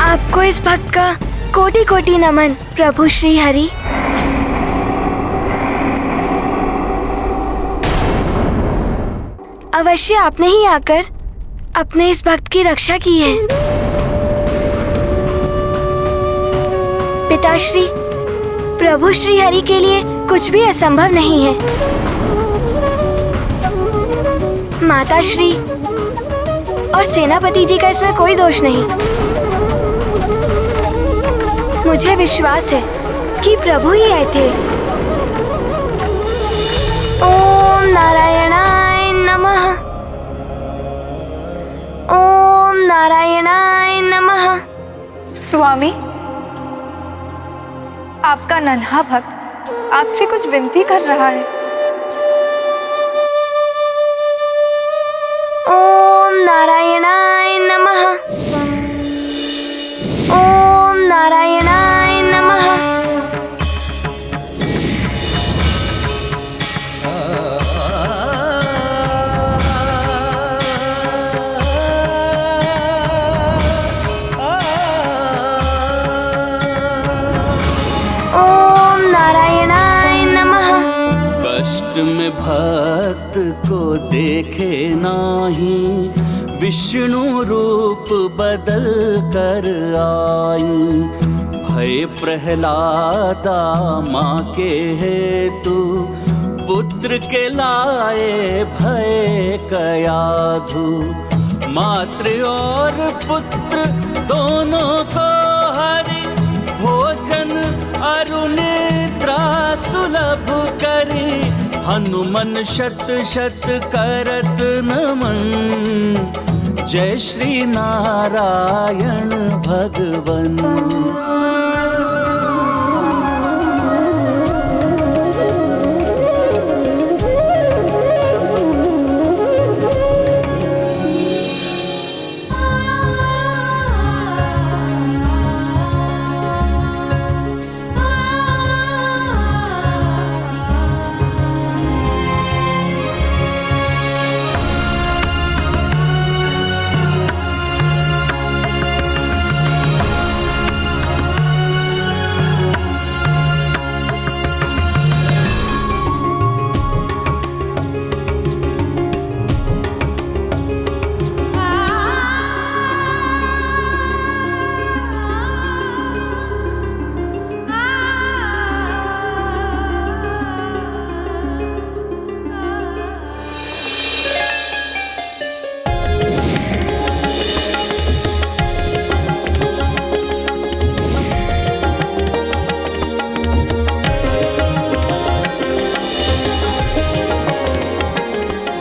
आपको इस भक्त का कोटि कोटि नमन प्रभु श्री हरि। अवश्य आपने ही आकर अपने इस भक्त की रक्षा की है। पिताश्री, प्रभु श्री हरि के लिए कुछ भी असंभव नहीं है। माताश्री और सेनापति जी का इसमें कोई दोष नहीं। मुझे विश्वास है कि प्रभु ही आए थे। ओम नारायणाय नमः। ओम नारायणाय नमः। स्वामी, आपका नन्हा भक्त आपसे कुछ विनती कर रहा है। ओम नारायणाय नमः। ओम में भक्त को देखे नाही, विष्णु रूप बदल कर आई। भय प्रहलादा माँ के हेतु, पुत्र के लाए भय कयाधु। मातृ और पुत्र दोनों को हरि, भोजन अरु निद्रा सुलभ करी। हनुमन शत शत करत नमन, जय श्री नारायण भगवन।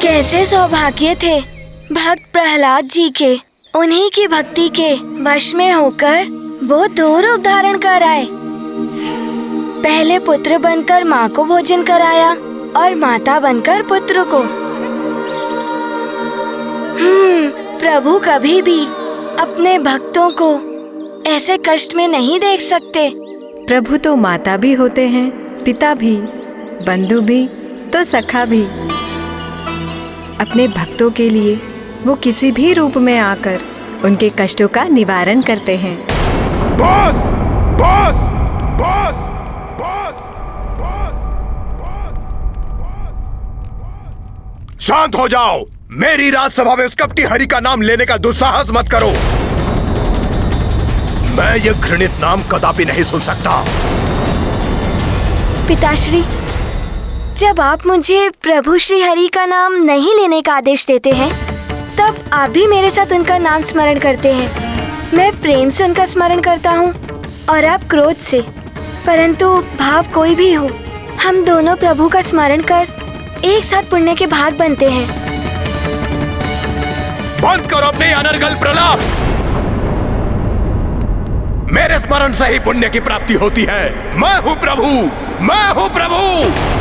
कैसे सौभाग्य थे भक्त प्रहलाद जी के, उन्हीं की भक्ति के वश में होकर वो दो रूप धारण कर आए। पहले पुत्र बनकर माँ को भोजन कराया और माता बनकर पुत्र को। प्रभु कभी भी अपने भक्तों को ऐसे कष्ट में नहीं देख सकते। प्रभु तो माता भी होते हैं, पिता भी, बंधु भी तो सखा भी। अपने भक्तों के लिए वो किसी भी रूप में आकर उनके कष्टों का निवारण करते हैं। बॉस! बॉस! बॉस! बॉस! शांत हो जाओ। मेरी राजसभा में उस कपटी हरि का नाम लेने का दुस्साहस मत करो। मैं ये घृणित नाम कदापि नहीं सुन सकता। पिताश्री, जब आप मुझे प्रभु श्री हरि का नाम नहीं लेने का आदेश देते हैं, तब आप भी मेरे साथ उनका नाम स्मरण करते हैं। मैं प्रेम से उनका स्मरण करता हूँ और आप क्रोध से। परंतु भाव कोई भी हो, हम दोनों प्रभु का स्मरण कर एक साथ पुण्य के भाग बनते हैं। बंद करो अपने अनर्गल प्रलाप। मेरे स्मरण से ही पुण्य की प्राप्ति होती है। मैं हूँ प्रभु, मैं हूँ प्रभु।